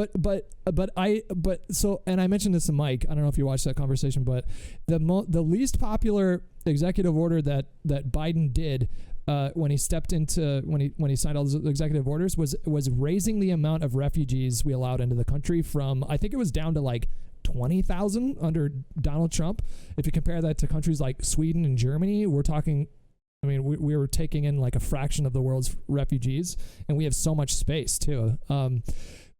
I mentioned this to Mike. I don't know if you watched that conversation, but the least popular executive order that Biden did when he stepped into when he signed all those executive orders was raising the amount of refugees we allowed into the country from, I think it was down to like 20,000 under Donald Trump. If you compare that to countries like Sweden and Germany, we're talking, I mean, we were taking in like a fraction of the world's refugees, and we have so much space too. And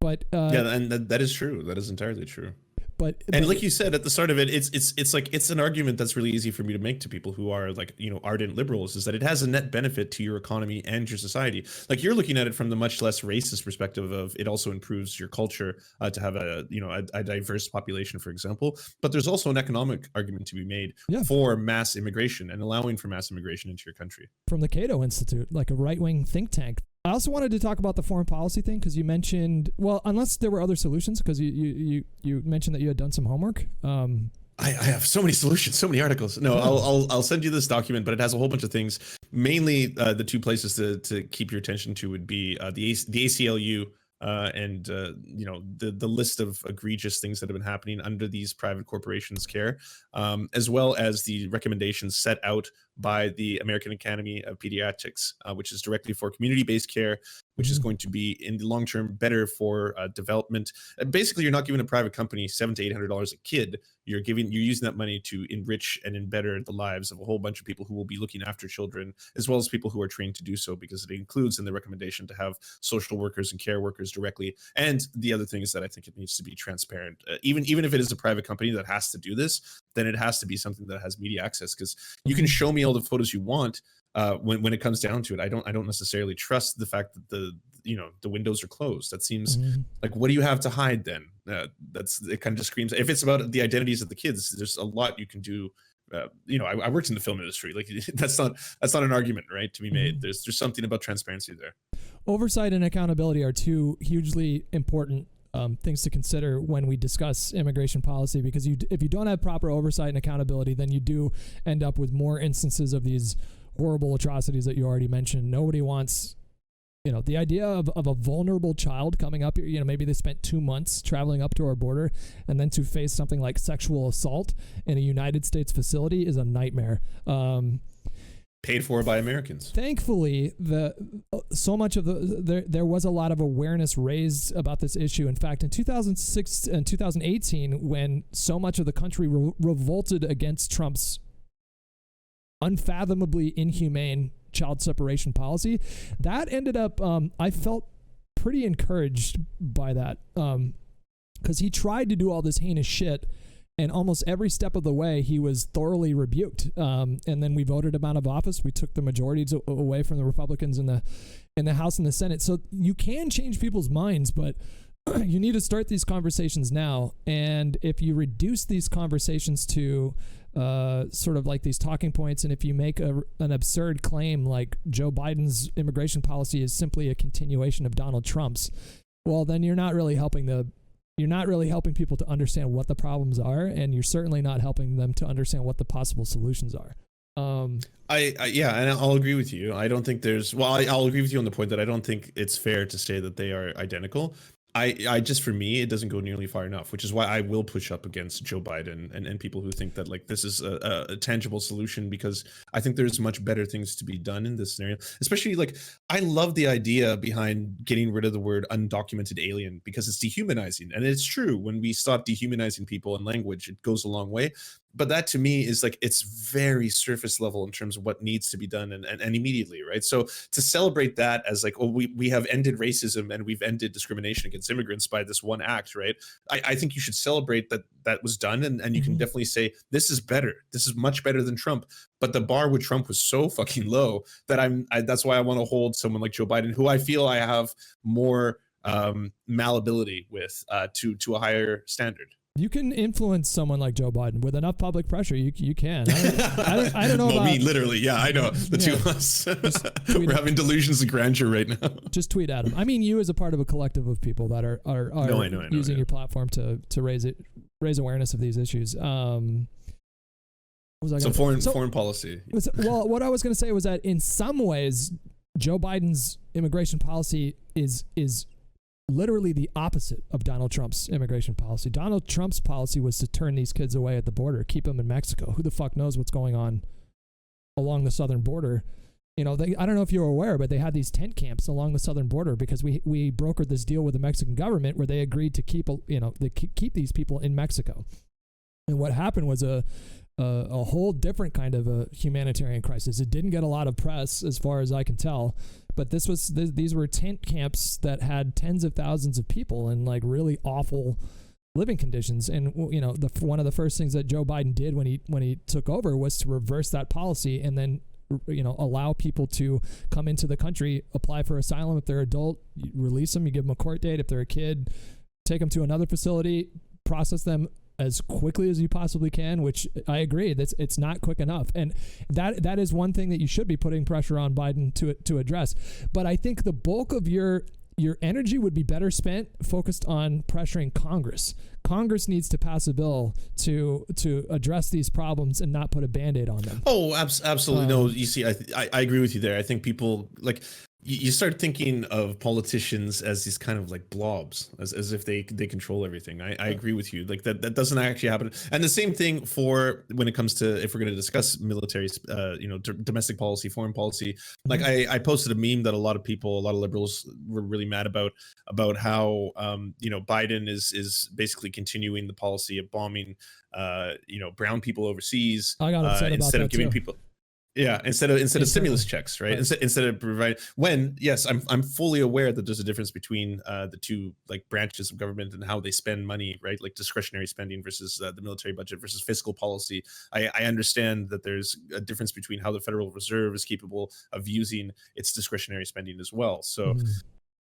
that is true. That is entirely true. But like you said at the start of it, it's an argument that's really easy for me to make to people who are like, ardent liberals, is that it has a net benefit to your economy and your society. Like, you're looking at it from the much less racist perspective of it also improves your culture to have a diverse population, for example. But there's also an economic argument to be made for mass immigration and allowing for mass immigration into your country. From the Cato Institute, like a right-wing think tank. I also wanted to talk about the foreign policy thing, because you mentioned, well, unless there were other solutions, because you mentioned that you had done some homework. I have so many solutions, so many articles. No, I'll send you this document, but it has a whole bunch of things. Mainly, the two places to keep your attention to would be the ACLU. And the list of egregious things that have been happening under these private corporations' care, as well as the recommendations set out by the American Academy of Pediatrics, which is directly for community-based care, which is going to be in the long term better for development. Basically, you're not giving a private company $700 to $800 a kid. You're using that money to enrich and embetter the lives of a whole bunch of people who will be looking after children, as well as people who are trained to do so, because it includes in the recommendation to have social workers and care workers directly. And the other thing is that I think it needs to be transparent. Even if it is a private company that has to do this, then it has to be something that has media access, because you can show me all the photos you want. When it comes down to it, I don't necessarily trust the fact that the windows are closed. That seems like, what do you have to hide then? It kind of just screams. If it's about the identities of the kids, there's a lot you can do. I worked in the film industry. Like, that's not an argument, right, to be made. There's something about transparency there. Oversight and accountability are two hugely important things to consider when we discuss immigration policy, because if you don't have proper oversight and accountability, then you do end up with more instances of these horrible atrocities that you already mentioned. Nobody wants, the idea of a vulnerable child coming up here, maybe they spent 2 months traveling up to our border, and then to face something like sexual assault in a United States facility is a nightmare. paid for by Americans. Thankfully, so much of there was a lot of awareness raised about this issue. In fact, in 2006 and 2018, when so much of the country revolted against Trump's unfathomably inhumane child separation policy, that ended up, I felt pretty encouraged by that, because he tried to do all this heinous shit, and almost every step of the way he was thoroughly rebuked. And then we voted him out of office. We took the majorities away from the Republicans in the House and the Senate. So you can change people's minds, but you need to start these conversations now. And if you reduce these conversations to sort of like these talking points, and if you make an absurd claim like Joe Biden's immigration policy is simply a continuation of Donald Trump's, well, then you're not really helping people to understand what the problems are, and you're certainly not helping them to understand what the possible solutions are. Yeah, and I'll agree with you. I don't think I'll agree with you on the point that I don't think it's fair to say that they are identical. I just, for me, it doesn't go nearly far enough, which is why I will push up against Joe Biden and people who think that like this is a tangible solution, because I think there's much better things to be done in this scenario. Especially, like, I love the idea behind getting rid of the word undocumented alien, because it's dehumanizing. And it's true, when we stop dehumanizing people and language, it goes a long way. But that to me is like, it's very surface level in terms of what needs to be done, and immediately, right? So to celebrate that as like, oh, we have ended racism and we've ended discrimination against immigrants by this one act, right? I think you should celebrate that was done, and you can definitely say, this is better. This is much better than Trump. But the bar with Trump was so fucking low that that's why I want to hold someone like Joe Biden, who I feel I have more malleability with, to a higher standard. You can influence someone like Joe Biden with enough public pressure. You can. I don't know about me, literally. Yeah, I know. The two of us. We're having delusions of grandeur right now. Just tweet at him. I mean, you as a part of a collective of people that are using your platform to raise awareness of these issues. Foreign policy. Well, what I was going to say was that in some ways, Joe Biden's immigration policy is literally the opposite of Donald Trump's immigration policy. Donald Trump's policy was to turn these kids away at the border, keep them in Mexico. Who the fuck knows what's going on along the southern border? I don't know if you're aware, but they had these tent camps along the southern border because we brokered this deal with the Mexican government where they agreed to keep these people in Mexico. And what happened was a whole different kind of a humanitarian crisis. It didn't get a lot of press, as far as I can tell, but these were tent camps that had tens of thousands of people in like really awful living conditions. And one of the first things that Joe Biden did when he took over was to reverse that policy, and then allow people to come into the country, apply for asylum. If they're adult, you release them, you give them a court date. If they're a kid, take them to another facility, process them as quickly as you possibly can, which I agree, it's not quick enough. And that is one thing that you should be putting pressure on Biden to address. But I think the bulk of your energy would be better spent focused on pressuring Congress. Congress needs to pass a bill to address these problems and not put a Band-Aid on them. Oh, absolutely. No, you see, I agree with you there. I think people, like, you start thinking of politicians as these kind of like blobs, as if they control everything. I agree with you. Like that doesn't actually happen. And the same thing for when it comes to, if we're going to discuss military, domestic policy, foreign policy. Like I posted a meme that a lot of liberals were really mad about how, Biden is basically continuing the policy of bombing, brown people overseas. I got upset about instead that of giving too. people. Yeah, instead of stimulus checks, right? Instead of providing, yes, I'm fully aware that there's a difference between the two like branches of government and how they spend money, right? Like discretionary spending versus the military budget versus fiscal policy. I understand that there's a difference between how the Federal Reserve is capable of using its discretionary spending as well. So.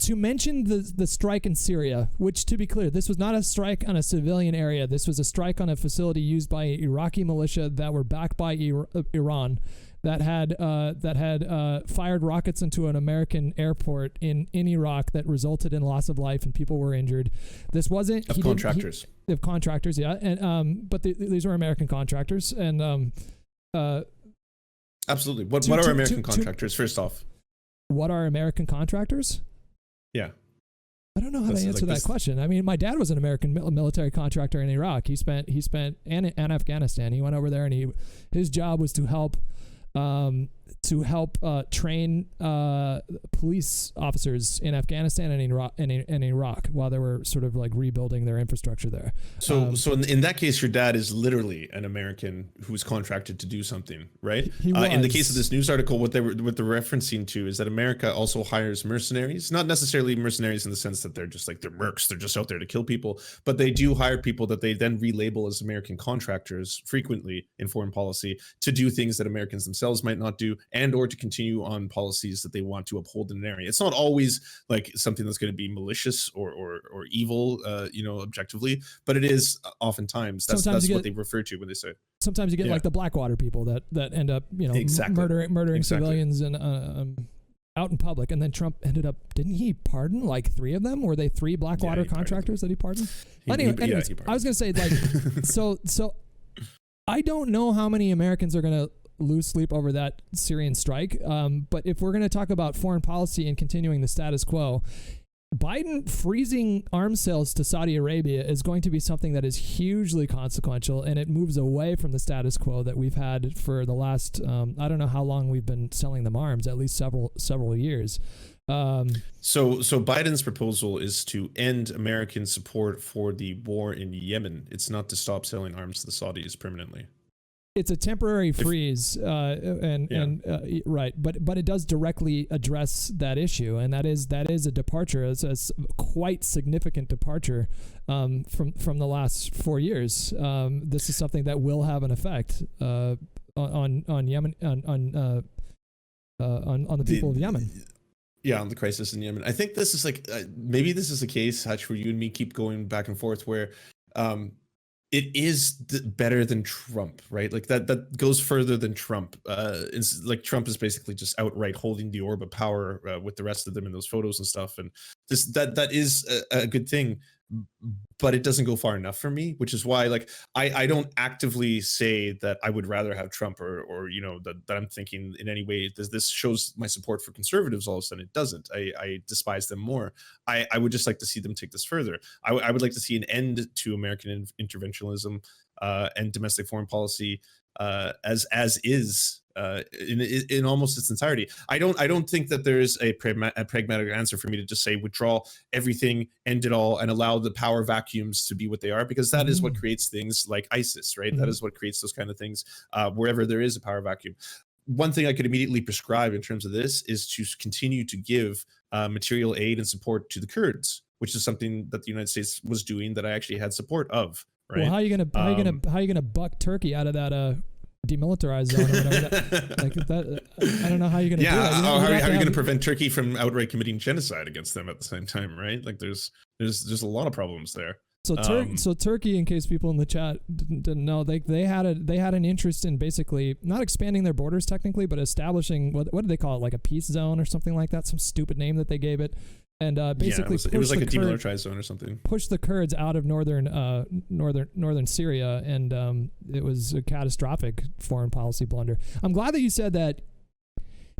To mention the strike in Syria, which, to be clear, this was not a strike on a civilian area. This was a strike on a facility used by Iraqi militia that were backed by Iran, that had fired rockets into an American airport in Iraq that resulted in loss of life and people were injured. This wasn't of contractors. Of contractors, yeah, and but these were American contractors, and absolutely. What are American contractors? First off, what are American contractors? Yeah. I don't know how to answer that question. I mean, my dad was an American military contractor in Iraq. He spent and Afghanistan. He went over there and his job was to help to help train police officers in Afghanistan and Iraq while they were sort of like rebuilding their infrastructure there. So in that case, your dad is literally an American who's contracted to do something, right? He was. In the case of this news article, what they're referencing to is that America also hires mercenaries, not necessarily mercenaries in the sense that they're just like they're mercs, they're just out there to kill people, but they do hire people that they then relabel as American contractors frequently in foreign policy to do things that Americans themselves might not do, and or to continue on policies that they want to uphold in an area. It's not always like something that's going to be malicious or evil, objectively, but it is oftentimes. That's what they refer to when they say. Sometimes you get like the Blackwater people that end up murdering civilians and out in public, and then Trump ended up, didn't he pardon like 3 of them? Were they 3 Blackwater contractors that he pardoned? Anyways, I was gonna say like so I don't know how many Americans are gonna lose sleep over that Syrian strike, but if we're going to talk about foreign policy and continuing the status quo, Biden freezing arms sales to Saudi Arabia is going to be something that is hugely consequential, and it moves away from the status quo that we've had for the last I don't know how long we've been selling them arms, at least several years. So Biden's proposal is to end American support for the war in Yemen. It's not to stop selling arms to the Saudis permanently. It's a temporary freeze, right? But it does directly address that issue, and that is a departure. It's a quite significant departure from the last 4 years. This is something that will have an effect on Yemen, on the people of Yemen. Yeah, on the crisis in Yemen. I think this is like maybe this is a case, Hutch, where you and me keep going back and forth, where it is better than Trump, right? Like that goes further than Trump. It's like Trump is basically just outright holding the orb of power with the rest of them in those photos and stuff. And that is a good thing, but it doesn't go far enough for me, which is why like I don't actively say that I would rather have Trump or that I'm thinking in any way this shows my support for conservatives. All of a sudden it doesn't. I despise them more. I would just like to see them take this further. I would like to see an end to American interventionism and domestic foreign policy as is in almost its entirety. I don't think that there is a pragmatic answer for me to just say withdraw everything, end it all, and allow the power vacuums to be what they are, because that is what creates things like ISIS, right? That is what creates those kind of things wherever there is a power vacuum. One thing I could immediately prescribe in terms of this is to continue to give material aid and support to the Kurds, which is something that the United States was doing that I actually had support of. Right? Well, how are you gonna buck Turkey out of that demilitarized zone or whatever? I don't know how you're gonna do that. How are you gonna prevent Turkey from outright committing genocide against them at the same time, right? Like there's a lot of problems there. So Turkey, in case people in the chat didn't know, they had an interest in basically not expanding their borders technically, but establishing what did they call it, like a peace zone or something like that, some stupid name that they gave it, and basically it was like a demilitarized zone or something. Push the Kurds out of northern Syria, and it was a catastrophic foreign policy blunder. I'm glad that you said that.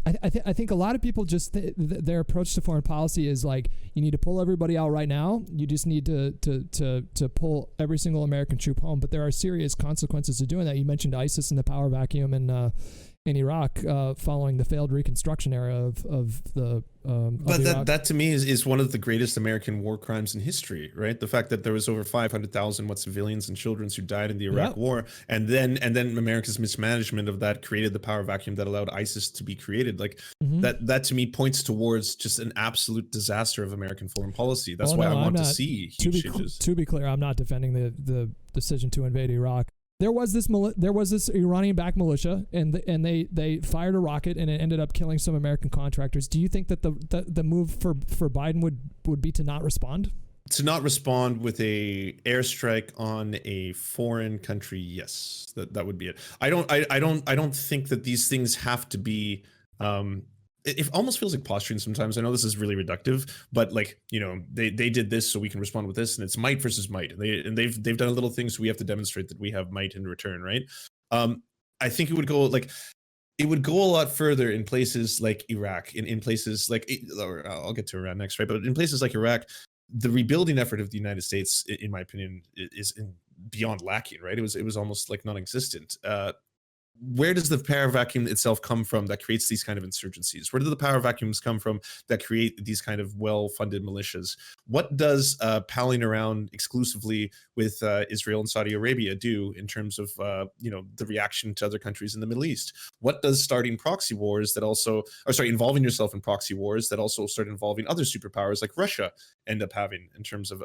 I think a lot of people just their approach to foreign policy is like, you need to pull everybody out right now. You just need to pull every single American troop home. But there are serious consequences to doing that. You mentioned ISIS and the power vacuum in Iraq following the failed reconstruction era of the. But that to me is one of the greatest American war crimes in history, right? The fact that there was over 500,000 civilians and children who died in the Iraq War, and then America's mismanagement of that created the power vacuum that allowed ISIS to be created. Like that to me points towards just an absolute disaster of American foreign policy. That's why I want to see huge changes. To be clear, I'm not defending the decision to invade Iraq. There was this Iranian-backed militia, and they fired a rocket, and it ended up killing some American contractors. Do you think that the move for Biden would be to not respond? To not respond with a airstrike on a foreign country, yes, that would be it. I don't think that these things have to be. It almost feels like posturing sometimes. I know this is really reductive, but like, they did this so we can respond with this, and it's might versus might. And they've done a little thing so we have to demonstrate that we have might in return, right? I think it would go a lot further in places like Iraq, in places like, I'll get to Iran next, right? But in places like Iraq, the rebuilding effort of the United States, in my opinion, is beyond lacking, right? It was almost like non-existent. where does the power vacuum itself come from that creates these kind of insurgencies? Where do the power vacuums come from that create these kind of well-funded militias? What does palling around exclusively with Israel and Saudi Arabia do in terms of the reaction to other countries in the Middle East? What does starting proxy wars that also, or sorry, involving yourself in proxy wars that also start involving other superpowers like Russia end up having in terms of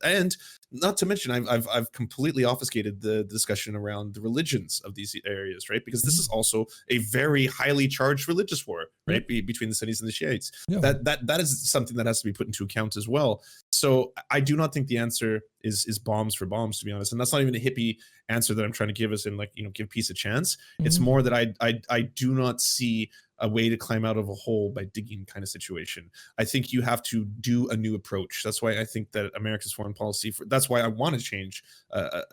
and not to mention I've completely obfuscated the discussion around the religions of these areas, right? Because this is also a very highly charged religious war, right? Between the Sunnis and the Shiites. Yeah. That is something that has to be put into account as well. So I do not think the answer is bombs for bombs, to be honest. And that's not even a hippie answer that I'm trying to give us in give peace a chance. It's more that I do not see a way to climb out of a hole by digging kind of situation. I think you have to do a new approach. That's why I think that America's foreign policy, that's why I want to change a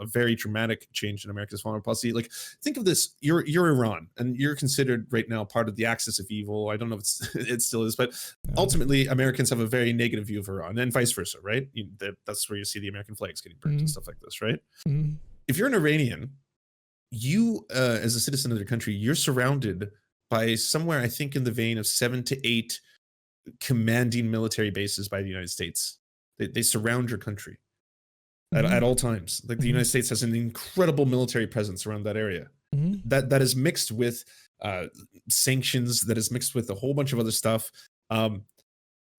very dramatic change in America's foreign policy. Like, think of this, you're Iran, and you're considered right now part of the axis of evil. I don't know if it still is, but ultimately Americans have a very negative view of Iran, and vice versa, right? That's where you see the American flags getting burnt and stuff like this, right? If you're an Iranian, you as a citizen of their country, you're surrounded by somewhere, I think, in the vein of 7 to 8 commanding military bases by the United States. They surround your country at all times. Like, the United States has an incredible military presence around that area. That is mixed with sanctions, that is mixed with a whole bunch of other stuff.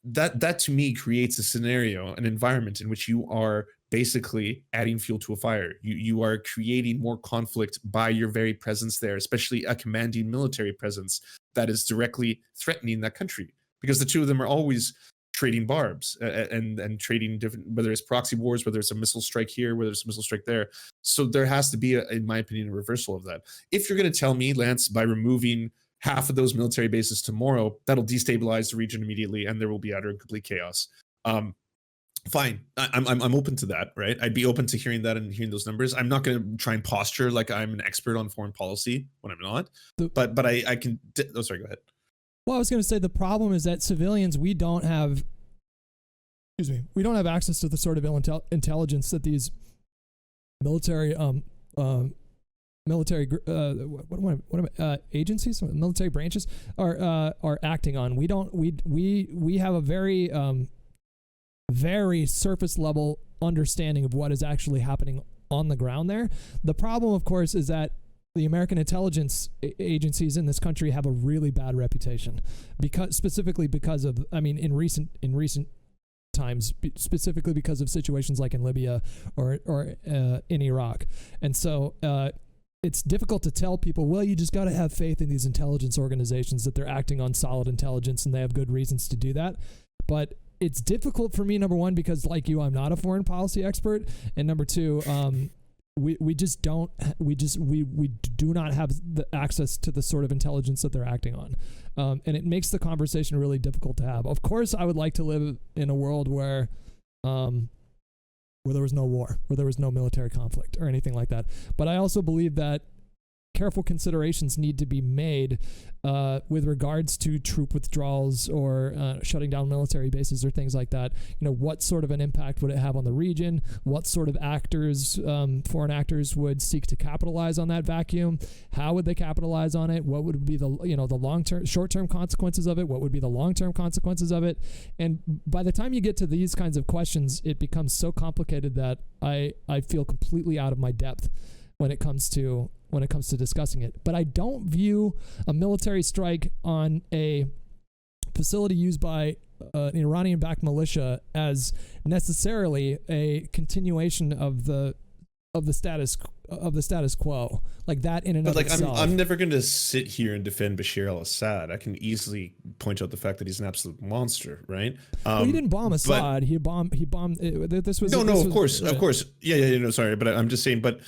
That to me creates a scenario, an environment in which you are basically adding fuel to a fire. You are creating more conflict by your very presence there, especially a commanding military presence that is directly threatening that country, because the two of them are always trading barbs and trading different, whether it's proxy wars, whether it's a missile strike here, whether it's a missile strike there. So there has to be, in my opinion, a reversal of that. If you're going to tell me, Lance, by removing half of those military bases tomorrow, that'll destabilize the region immediately and there will be utter and complete chaos. Fine, I'm open to that, right? I'd be open to hearing that and hearing those numbers. I'm not going to try and posture like I'm an expert on foreign policy when I'm not. But I can. Oh, sorry. Go ahead. Well, I was going to say the problem is that civilians, we don't have access to the sort of intelligence that these military agencies, military branches are acting on. We have a very surface level understanding of what is actually happening on the ground there. The problem, of course, is that the American intelligence agencies in this country have a really bad reputation, specifically because of, in recent times, specifically because of situations like in Libya or in Iraq. And so it's difficult to tell people, well, you just got to have faith in these intelligence organizations, that they're acting on solid intelligence and they have good reasons to do that. But it's difficult for me, number one, because like you, I'm not a foreign policy expert, and number two, we do not have the access to the sort of intelligence that they're acting on, and it makes the conversation really difficult to have. Of course, I would like to live in a world where there was no war, where there was no military conflict or anything like that. But I also believe that careful considerations need to be made with regards to troop withdrawals or shutting down military bases or things like that. What sort of an impact would it have on the region? What sort of actors, foreign actors, would seek to capitalize on that vacuum? How would they capitalize on it? What would be the long-term, short-term consequences of it? What would be the long-term consequences of it? And by the time you get to these kinds of questions, it becomes so complicated that I feel completely out of my depth when it comes to discussing it. But I don't view a military strike on a facility used by an Iranian-backed militia as necessarily a continuation of the status quo, like that in and of itself. I'm never going to sit here and defend Bashar al-Assad. I can easily point out the fact that he's an absolute monster, right? Well, he didn't bomb Assad. He bombed. This was of course. Yeah. No, sorry, but I'm just saying. But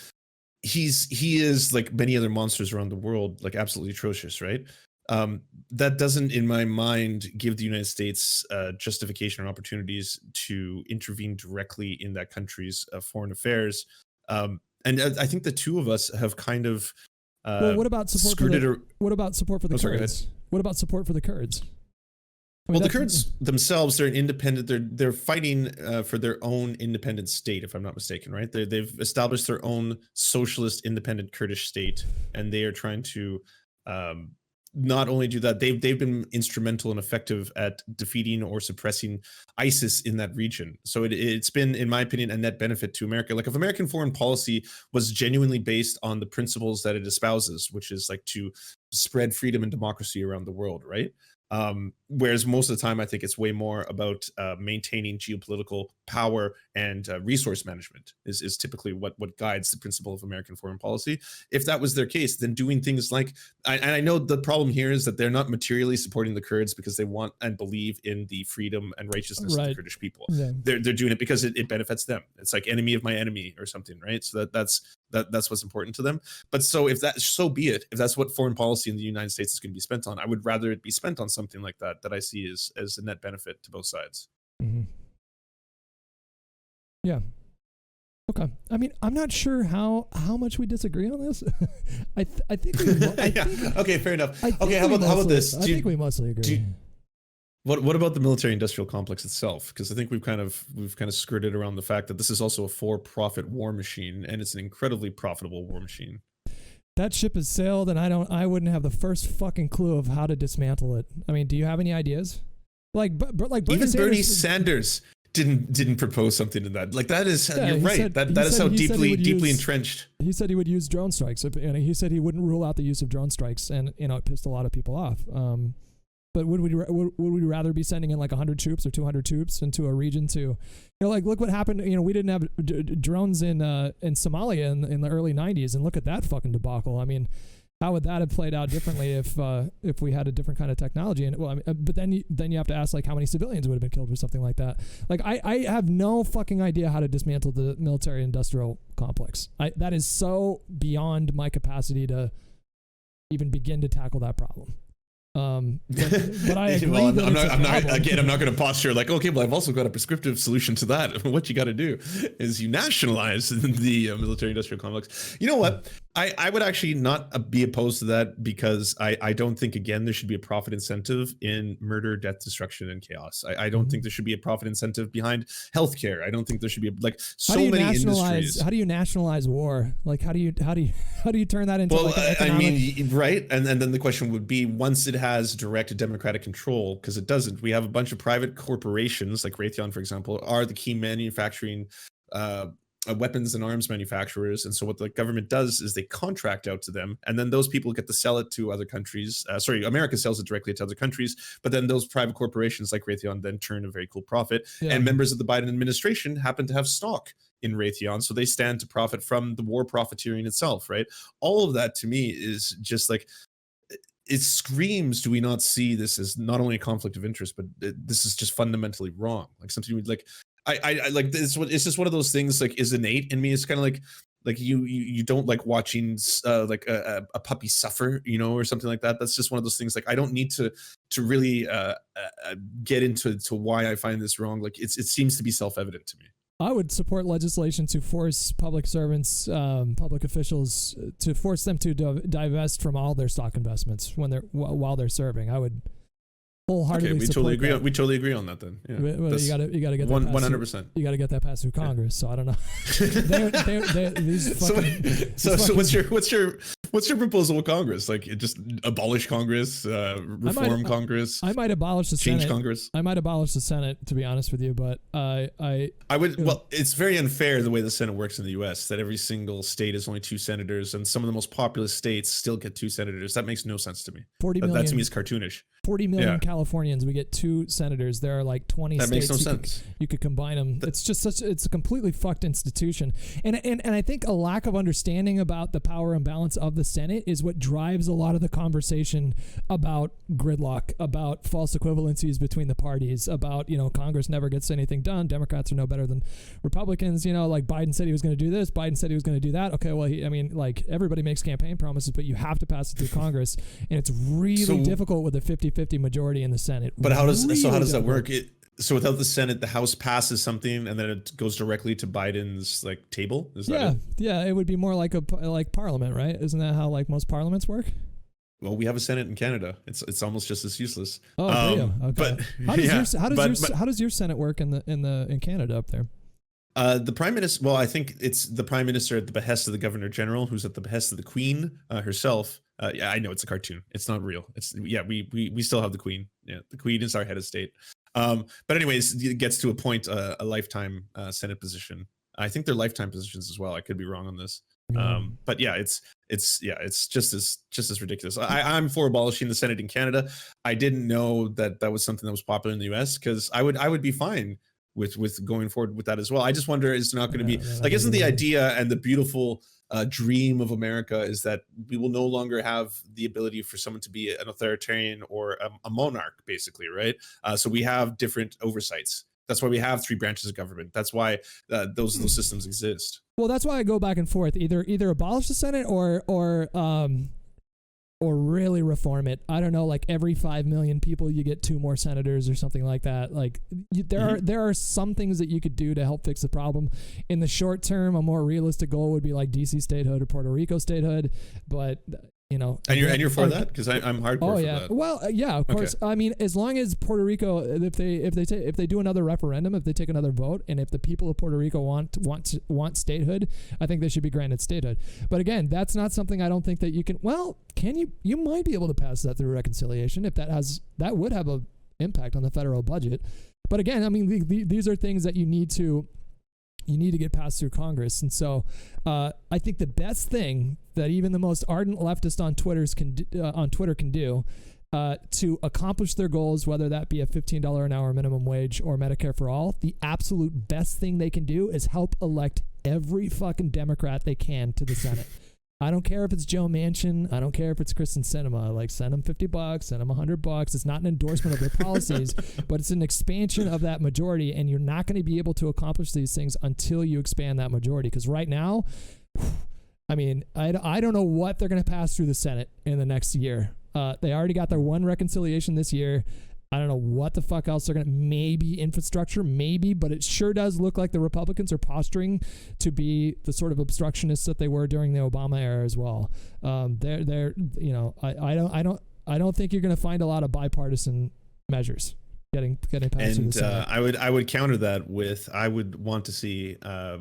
he is, like many other monsters around the world, like absolutely atrocious, right? That doesn't, in my mind, give the United States justification or opportunities to intervene directly in that country's foreign affairs. And I think the two of us have kind of what about support for the Kurds? What about support for the Kurds? I mean, Well, the Kurds themselves, they're an independent. They're fighting for their own independent state, if I'm not mistaken, right? They've established their own socialist, independent Kurdish state, and they are trying to not only do that. They've been instrumental and effective at defeating or suppressing ISIS in that region. So it's been, in my opinion, a net benefit to America. Like if American foreign policy was genuinely based on the principles that it espouses, which is like to spread freedom and democracy around the world, right? Whereas most of the time, I think it's way more about maintaining geopolitical power and resource management is typically what guides the principle of American foreign policy. If that was their case, then doing things like, and I know the problem here is that they're not materially supporting the Kurds because they want and believe in the freedom and righteousness of the Kurdish people. Yeah. They're doing it because it benefits them. It's like enemy of my enemy or something, right? So that's what's important to them. But so if that, so be it. If that's what foreign policy in the United States is going to be spent on, I would rather it be spent on something like that I see as a net benefit to both sides. Mm-hmm. Yeah. Okay. I mean, I'm not sure how much we disagree on this. I think we. Okay, fair enough. Okay, how about this? I think we mostly agree. What about the military-industrial complex itself? Because I think we've kind of skirted around the fact that this is also a for-profit war machine, and it's an incredibly profitable war machine. That ship has sailed, and I wouldn't have the first fucking clue of how to dismantle it. I mean, do you have any ideas? Like Bernie Sanders didn't propose something to that. Like that is, you're right. That is how deeply entrenched. He said he would use drone strikes, and he said he wouldn't rule out the use of drone strikes, and it pissed a lot of people off. But would we rather be sending in like 100 troops or 200 troops into a region to, like look what happened. We didn't have drones in Somalia in the early 90s, and look at that fucking debacle. I mean, how would that have played out differently if we had a different kind of technology? And but then you have to ask like how many civilians would have been killed with something like that. Like I have no fucking idea how to dismantle the military industrial complex. That is so beyond my capacity to even begin to tackle that problem. But I agree. Well, I'm not going to posture like, okay, well, I've also got a prescriptive solution to that. What you got to do is you nationalize the military-industrial complex. You know what? I would actually not be opposed to that because I don't think, again, there should be a profit incentive in murder, death, destruction, and chaos. I don't think there should be a profit incentive behind healthcare. I don't think there should be industries. How do you nationalize war? Like how do you turn that into like an economic... I mean, right? And then the question would be, once it has direct democratic control, because it doesn't. We have a bunch of private corporations, like Raytheon, for example, are the key manufacturing weapons and arms manufacturers. And so what the government does is they contract out to them, and then those people get to sell it to other countries. America sells it directly to other countries, but then those private corporations like Raytheon then turn a very cool profit. Yeah. And members of the Biden administration happen to have stock in Raytheon, so they stand to profit from the war profiteering itself, right? All of that to me is just like, it screams, do we not see this as not only a conflict of interest, but this is just fundamentally wrong? Like something we'd like, I like this. It's just one of those things like is innate in me. It's kind of like you don't like watching like a puppy suffer, or something like that. That's just one of those things. Like I don't need to really get into why I find this wrong. Like it seems to be self-evident to me. I would support legislation to force public servants, public officials, to force them to divest from all their stock investments while they're serving. I would wholeheartedly support that. We totally agree on that then. Yeah. Well, you got to get 100%. You got to get that passed through Congress. So I don't know. What's your proposal with Congress? Like, just abolish Congress, reform Congress. I might abolish the change Senate. Congress. I might abolish the Senate, to be honest with you. But I would. Well, it's very unfair the way the Senate works in the U.S. That every single state has only 2 senators, and some of the most populous states still get 2 senators. That makes no sense to me. 40 million. That to me is cartoonish. 40 million Californians. We get 2 senators. There are like 20 that states. That makes no sense. You could combine them. It's just it's a completely fucked institution. And I think a lack of understanding about the power imbalance of the Senate is what drives a lot of the conversation about gridlock, about false equivalencies between the parties, about, Congress never gets anything done. Democrats are no better than Republicans. Like Biden said he was going to do this. Biden said he was going to do that. Okay, well, everybody makes campaign promises, but you have to pass it through Congress. And it's really difficult with a 50-50 majority in the Senate. But how does that work? So without the Senate, the House passes something and then it goes directly to Biden's table? Is that it? Yeah, it would be more like Parliament, right? Isn't that how most parliaments work? Well, we have a Senate in Canada. It's almost just as useless. Oh, do you? Okay. But How does your Senate work in Canada up there? The prime minister. Well, I think it's the prime minister at the behest of the governor general, who's at the behest of the queen herself. Yeah, I know it's a cartoon. It's not real. It's we still have the queen. Yeah, the queen is our head of state. But anyways, it gets to appoint a lifetime Senate position. I think they're lifetime positions as well. I could be wrong on this. But yeah, it's just as ridiculous. I'm for abolishing the Senate in Canada. I didn't know that was something that was popular in the US, because I would be fine with going forward with that as well. I just wonder, it's not going to be like, isn't the idea and the beautiful dream of America is that we will no longer have the ability for someone to be an authoritarian or a monarch, basically, right? So we have different oversights. That's why we have 3 branches of government. That's why those systems exist. Well, that's why I go back and forth. Either abolish the Senate or really reform it. I don't know, like every 5 million people you get 2 more senators or something like that. Like there are some things that you could do to help fix the problem. In the short term, a more realistic goal would be like DC statehood or Puerto Rico statehood, but you know, and you're for that, because I'm hardcore for that. Well, yeah, of course. I mean, as long as Puerto Rico, if they do another referendum, if they take another vote, and if the people of Puerto Rico want statehood, I think they should be granted statehood. But again, that's not something I don't think that you can. Well, can you? You might be able to pass that through reconciliation if that would have a impact on the federal budget. But again, I mean, these are things that you need to get passed through Congress. And so I think the best thing that even the most ardent leftist on Twitter can do to accomplish their goals, whether that be a $15 an hour minimum wage or Medicare for all, the absolute best thing they can do is help elect every fucking Democrat they can to the Senate. I don't care if it's Joe Manchin. I don't care if it's Kristen Sinema. Like, send them $50, send them $100. It's not an endorsement of their policies, but it's an expansion of that majority. And you're not going to be able to accomplish these things until you expand that majority. Because right now, I mean, I don't know what they're going to pass through the Senate in the next year. They already got their one reconciliation this year. I don't know what the fuck else they're going to, maybe infrastructure, maybe, but it sure does look like the Republicans are posturing to be the sort of obstructionists that they were during the Obama era as well. They're you know, I don't think you're going to find a lot of bipartisan measures getting passed through the Senate. I would counter that with, I would want to see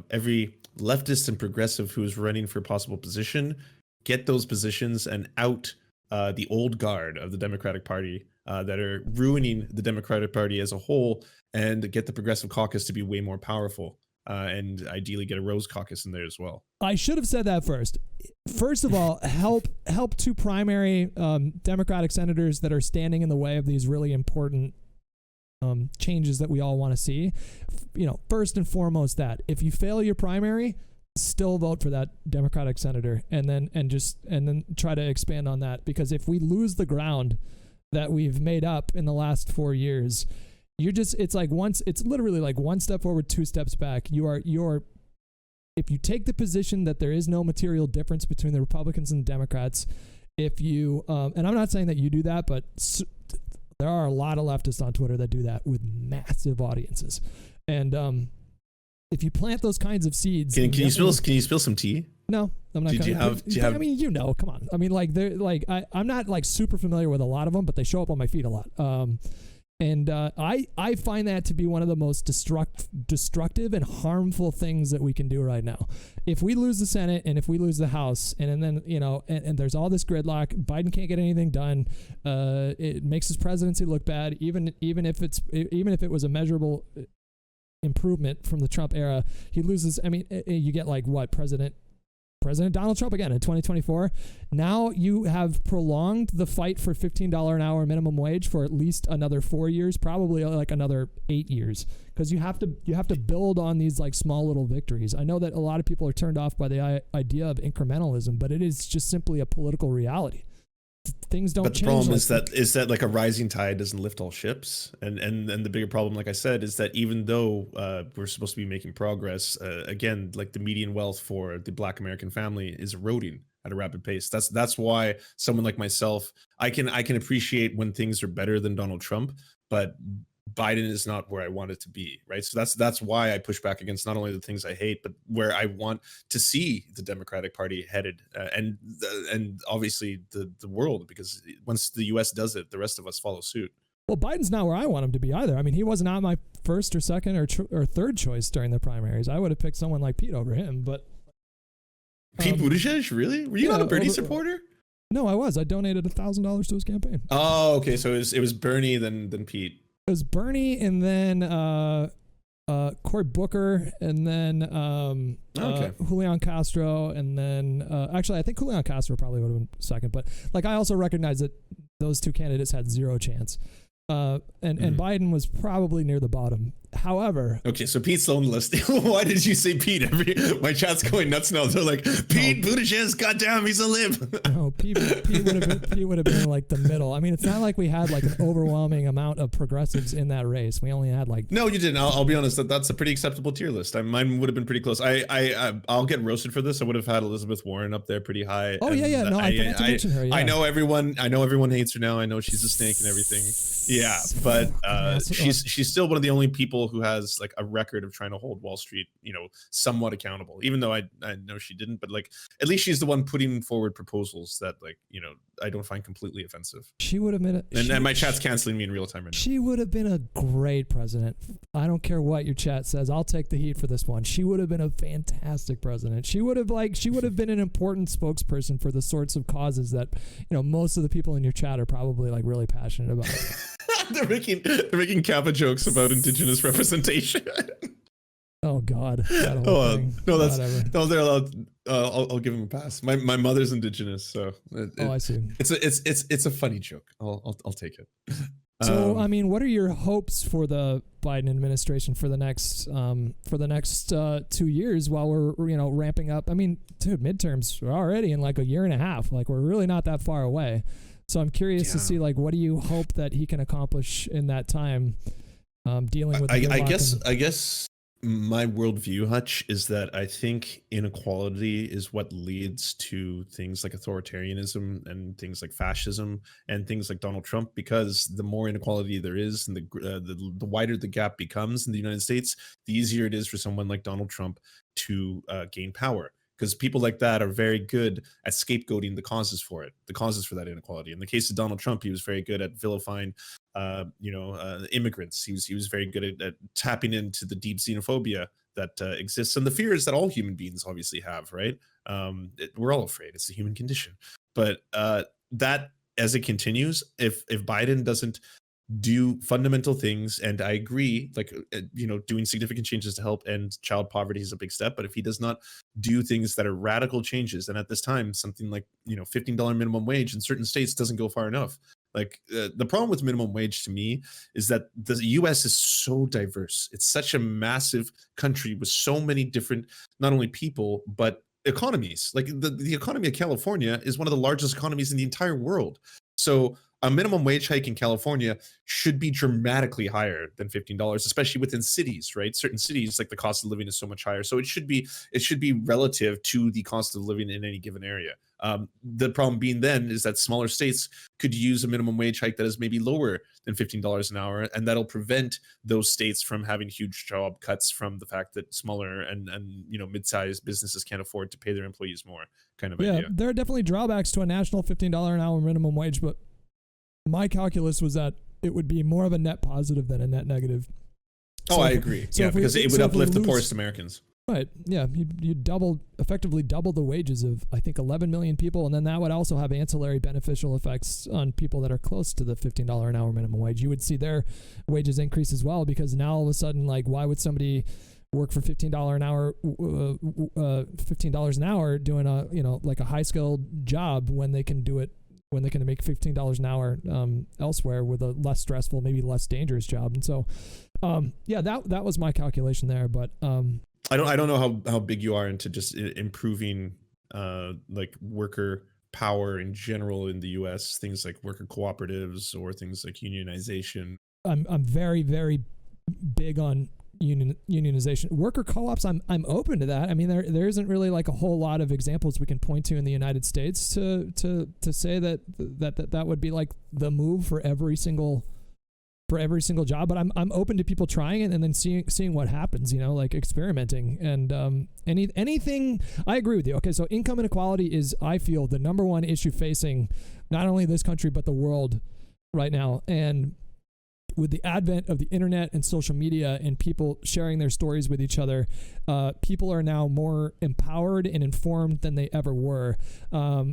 every leftist and progressive who is running for a possible position get those positions and out the old guard of the Democratic Party that are ruining the Democratic Party as a whole, and get the Progressive Caucus to be way more powerful, and ideally get a Rose Caucus in there as well. I should have said that first. First of all, help 2 primary Democratic senators that are standing in the way of these really important changes that we all want to see. You know, first and foremost, that if you fail your primary, still vote for that Democratic senator, and then try to expand on that, because if we lose the ground that we've made up in the last 4 years, it's literally like 1 step forward, 2 steps back. If you take the position that there is no material difference between the Republicans and the Democrats, if you, and I'm not saying that you do that, but there are a lot of leftists on Twitter that do that with massive audiences. And, if you plant those kinds of seeds, can you spill some tea? No, I'm not. I mean, you know, come on. I mean, like, they're like, I'm not like super familiar with a lot of them, but they show up on my feed a lot. And I find that to be one of the most destructive and harmful things that we can do right now. If we lose the Senate and if we lose the House, and then, you know, and there's all this gridlock, Biden can't get anything done. It makes his presidency look bad, even if it was a measurable improvement from the Trump era. He loses. I mean, you get like what, President Donald Trump again in 2024. Now you have prolonged the fight for $15 an hour minimum wage for at least another 4 years, probably like another 8 years, because you have to build on these like small little victories. I know that a lot of people are turned off by the idea of incrementalism, but it is just simply a political reality. Things don't change. But the problem is that like a rising tide doesn't lift all ships, and the bigger problem, like I said, is that even though we're supposed to be making progress, again, like the median wealth for the Black American family is eroding at a rapid pace. That's why someone like myself, I can appreciate when things are better than Donald Trump, but Biden is not where I want it to be, right? So that's why I push back against not only the things I hate, but where I want to see the Democratic Party headed, and obviously the world, because once the U.S. does it, the rest of us follow suit. Well, Biden's not where I want him to be either. I mean, he was not my first or second or third choice during the primaries. I would have picked someone like Pete over him, but Pete Buttigieg, really? Were you not a Bernie supporter? No, I was. I donated $1,000 to his campaign. Oh, okay. So it was Bernie then Pete. It was Bernie, and then Cory Booker, and then Julian Castro, and then actually I think Julian Castro probably would have been second, but like I also recognize that those two candidates had zero chance. And Biden was probably near the bottom. However, okay, so Pete's on the list. Why did you say Pete? My chat's going nuts now. They're like, Pete Buttigieg, goddamn, he's a lib. No, Pete would have been like the middle. I mean, it's not like we had like an overwhelming amount of progressives in that race. We only had like. No, you didn't. I'll be honest. That's a pretty acceptable tier list. Mine would have been pretty close. I'll get roasted for this. I would have had Elizabeth Warren up there pretty high. Oh yeah. No, I forgot to mention her. Yeah. I know everyone hates her now. I know she's a snake and everything. Yeah, but she's still one of the only people who has like a record of trying to hold Wall Street, somewhat accountable, even though I know she didn't, but like at least she's the one putting forward proposals that like, I don't find completely offensive. She would have been and my chat's canceling me in real time right now. She would have been a great president. I don't care what your chat says. I'll take the heat for this one. She would have been a fantastic president. She would have been an important spokesperson for the sorts of causes that, most of the people in your chat are probably like really passionate about. They're making Kappa jokes about indigenous representation. Oh God! No, they're allowed. I'll give them a pass. My mother's indigenous, so I see. It's a funny joke. I'll take it. So I mean, what are your hopes for the Biden administration for the next 2 years while we're ramping up? I mean, dude, midterms are already in like a year and a half. Like we're really not that far away. So I'm curious to see like what do you hope that he can accomplish in that time, dealing with. I guess my worldview, Hutch, is that I think inequality is what leads to things like authoritarianism and things like fascism and things like Donald Trump, because the more inequality there is and the wider the gap becomes in the United States, the easier it is for someone like Donald Trump to gain power. Because people like that are very good at scapegoating the causes for that inequality. In the case of Donald Trump, he was very good at vilifying, immigrants. He was very good at tapping into the deep xenophobia that exists and the fears that all human beings obviously have. Right? We're all afraid. It's the human condition. But that, as it continues, if Biden doesn't do fundamental things, and I agree, like doing significant changes to help end child poverty is a big step, but if he does not do things that are radical changes, and at this time something like $15 minimum wage in certain states doesn't go far enough. Like the problem with minimum wage to me is that the US is so diverse. It's such a massive country with so many different, not only people but economies. Like the economy of California is one of the largest economies in the entire world. So a minimum wage hike in California should be dramatically higher than $15, especially within cities, right? Certain cities, like the cost of living is so much higher. So it should be relative to the cost of living in any given area. The problem being then is that smaller states could use a minimum wage hike that is maybe lower than $15 an hour, and that'll prevent those states from having huge job cuts from the fact that smaller and mid-sized businesses can't afford to pay their employees more, kind of idea. There are definitely drawbacks to a national $15 an hour minimum wage, but my calculus was that it would be more of a net positive than a net negative. I agree. Because it would uplift the poorest Americans. Right. Yeah. You effectively double the wages of, I think, 11 million people. And then that would also have ancillary beneficial effects on people that are close to the $15 an hour minimum wage. You would see their wages increase as well, because now all of a sudden, like, why would somebody work for $15 an hour, $15 an hour doing like a high skilled job when they can make $15 an hour elsewhere with a less stressful, maybe less dangerous job. And so, that was my calculation there. But I don't know how big you are into just improving like worker power in general in the U.S. Things like worker cooperatives or things like unionization. I'm very, very big on unionization. Worker co-ops, I'm open to that. I mean, there isn't really like a whole lot of examples we can point to in the United States to say that would be like the move for every single for every single job, but I'm open to people trying it and then seeing what happens, like experimenting and anything. I agree with you. Okay, so income inequality is, I feel, the number one issue facing not only this country but the world right now. And with the advent of the internet and social media and people sharing their stories with each other, people are now more empowered and informed than they ever were,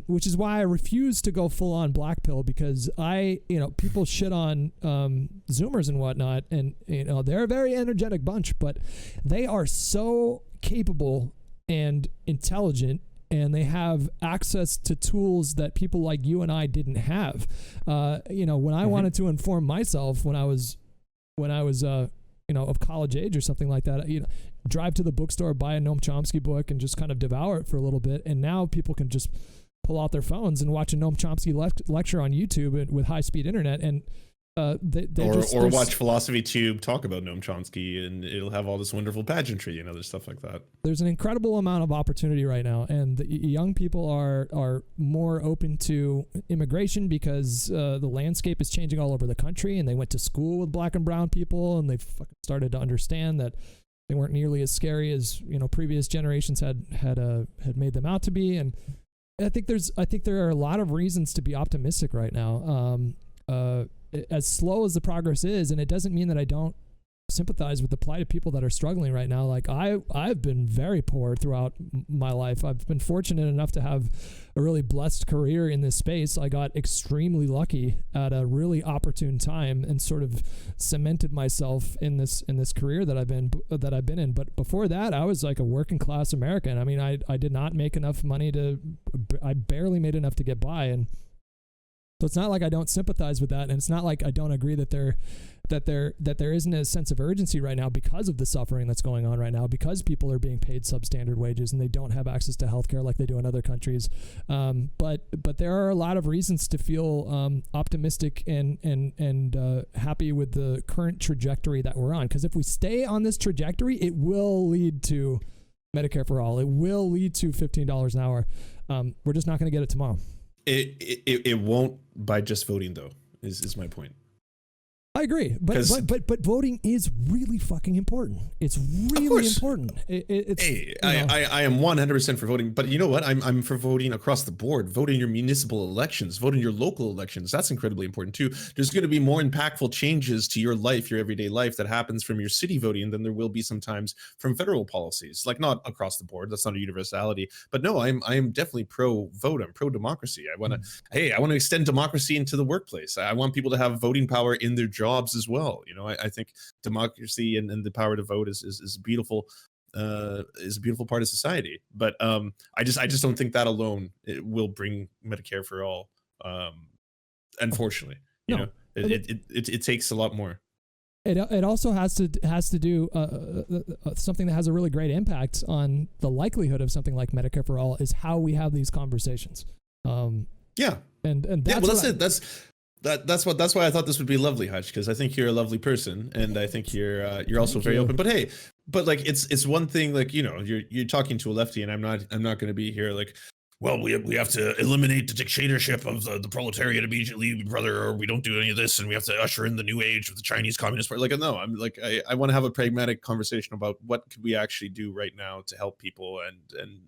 which is why I refuse to go full on black pill, because people shit on Zoomers and whatnot, and they're a very energetic bunch, but they are so capable and intelligent, and they have access to tools that people like you and I didn't have. When I wanted to inform myself when I was of college age or something like that, drive to the bookstore, buy a Noam Chomsky book and just kind of devour it for a little bit. And now people can just pull out their phones and watch a Noam Chomsky lecture on YouTube with high-speed internet, and or watch Philosophy Tube talk about Noam Chomsky, and it'll have all this wonderful pageantry and other stuff like that. There's an incredible amount of opportunity right now, and the young people are more open to immigration because the landscape is changing all over the country, and they went to school with black and brown people, and they fucking started to understand that they weren't nearly as scary as previous generations had made them out to be. And I think there are a lot of reasons to be optimistic right now. As slow as the progress is, and it doesn't mean that I don't sympathize with the plight of people that are struggling right now. Like I've been very poor throughout my life. I've been fortunate enough to have a really blessed career in this space. I got extremely lucky at a really opportune time and sort of cemented myself in this career that I've been in. But before that, I was like a working class American. I mean, I did not make enough money I barely made enough to get by. And so it's not like I don't sympathize with that, and it's not like I don't agree that there isn't a sense of urgency right now because of the suffering that's going on right now, because people are being paid substandard wages and they don't have access to healthcare like they do in other countries. But there are a lot of reasons to feel optimistic and happy with the current trajectory that we're on. Because if we stay on this trajectory, it will lead to Medicare for all. It will lead to $15 an hour. We're just not going to get it tomorrow. It won't by just voting, though, is my point. I agree, but voting is really fucking important. It's really important. I am 100% for voting, but you know what? I'm for voting across the board. Vote in your municipal elections. Vote in your local elections. That's incredibly important too. There's going to be more impactful changes to your life, your everyday life, that happens from your city voting than there will be sometimes from federal policies. Like, not across the board. That's not a universality. But no, I am definitely pro vote. I'm pro democracy. I want to extend democracy into the workplace. I want people to have voting power in their jobs as well. I think democracy and the power to vote is a beautiful part of society. But I just don't think that alone will bring Medicare for all. Unfortunately, it takes a lot more. It also has to do something that has a really great impact on the likelihood of something like Medicare for all is how we have these conversations. And that's why I thought this would be lovely, Hutch, because I think you're a lovely person, and I think you're also very open. But hey, like it's one thing, like, you're talking to a lefty, and I'm not going to be here like, well, we have to eliminate the dictatorship of the proletariat immediately, brother, or we don't do any of this, and we have to usher in the new age of the Chinese Communist Party. Like, no, I'm like, I want to have a pragmatic conversation about what could we actually do right now to help people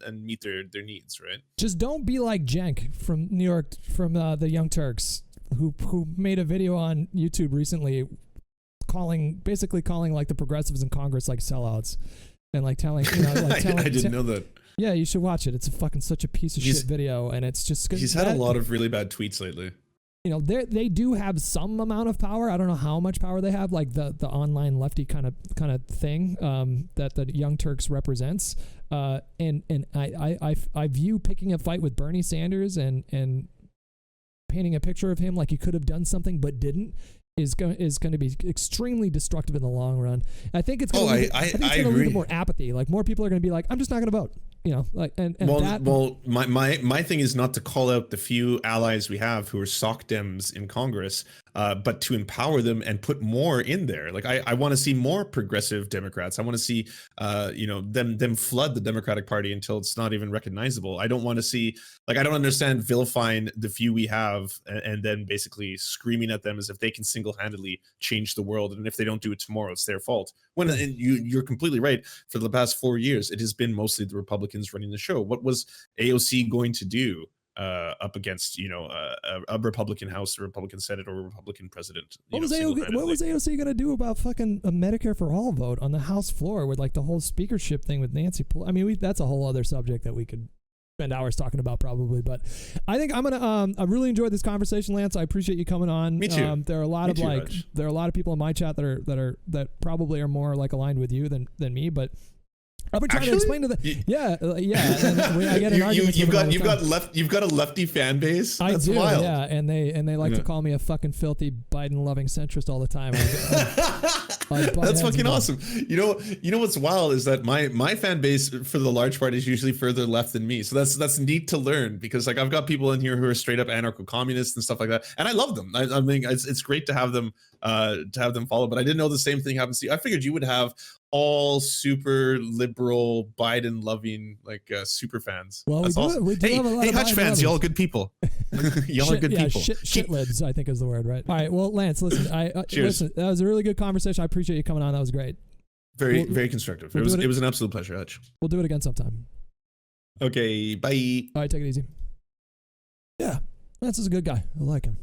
and meet their needs, right? Just don't be like Cenk from New York, from the Young Turks, who made a video on YouTube recently basically calling like the progressives in Congress like sellouts, and like telling, I didn't know that. Yeah, you should watch it. It's such a piece of shit video, and it's just he's had a lot of really bad tweets lately. They do have some amount of power. I don't know how much power they have, like the online lefty kind of thing that the Young Turks represents. And I view picking a fight with Bernie Sanders and painting a picture of him like he could have done something but didn't is going to be extremely destructive in the long run. I think it's going to lead to more apathy. Like, more people are going to be like, I'm just not going to vote. My thing is not to call out the few allies we have who are sock Dems in Congress. but to empower them and put more in there. Like I want to see more progressive Democrats. I want to see them flood the Democratic Party until it's not even recognizable. I don't want to see, like, I don't understand vilifying the few we have and then basically screaming at them as if they can single-handedly change the world, and if they don't do it tomorrow, it's their fault. When you're completely right. For the past 4 years, it has been mostly the Republicans running the show. What was AOC going to do up against a Republican House, a Republican Senate, or a Republican president? What was AOC gonna do about fucking a Medicare for All vote on the House floor with like the whole speakership thing with Nancy Pelosi? I mean, that's a whole other subject that we could spend hours talking about probably. But I think I'm gonna. I really enjoyed this conversation, Lance. I appreciate you coming on. Me too. There are a lot there are a lot of people in my chat that probably are more like aligned with you than me, but I've been trying to explain to them. Yeah. I get an argument. You've got a lefty fan base. That's I do, wild. Yeah, and they like to call me a fucking filthy Biden-loving centrist all the time. That's fucking awesome. You know what's wild is that my fan base for the large part is usually further left than me. So that's neat to learn, because like I've got people in here who are straight up anarcho-communists and stuff like that, and I love them. I mean, it's great to have them follow. But I didn't know the same thing happens to you. I figured you would have all super liberal Biden loving like super fans. Well, that's awesome. Hey, Hutch fans, y'all good people. Y'all are good people. Shit libs, I think is the word, right? All right. Well, Lance, listen. Listen, that was a really good conversation. I appreciate you coming on. That was great. Very constructive. It was an absolute pleasure, Hutch. We'll do it again sometime. Okay. Bye. All right. Take it easy. Yeah, Lance is a good guy. I like him.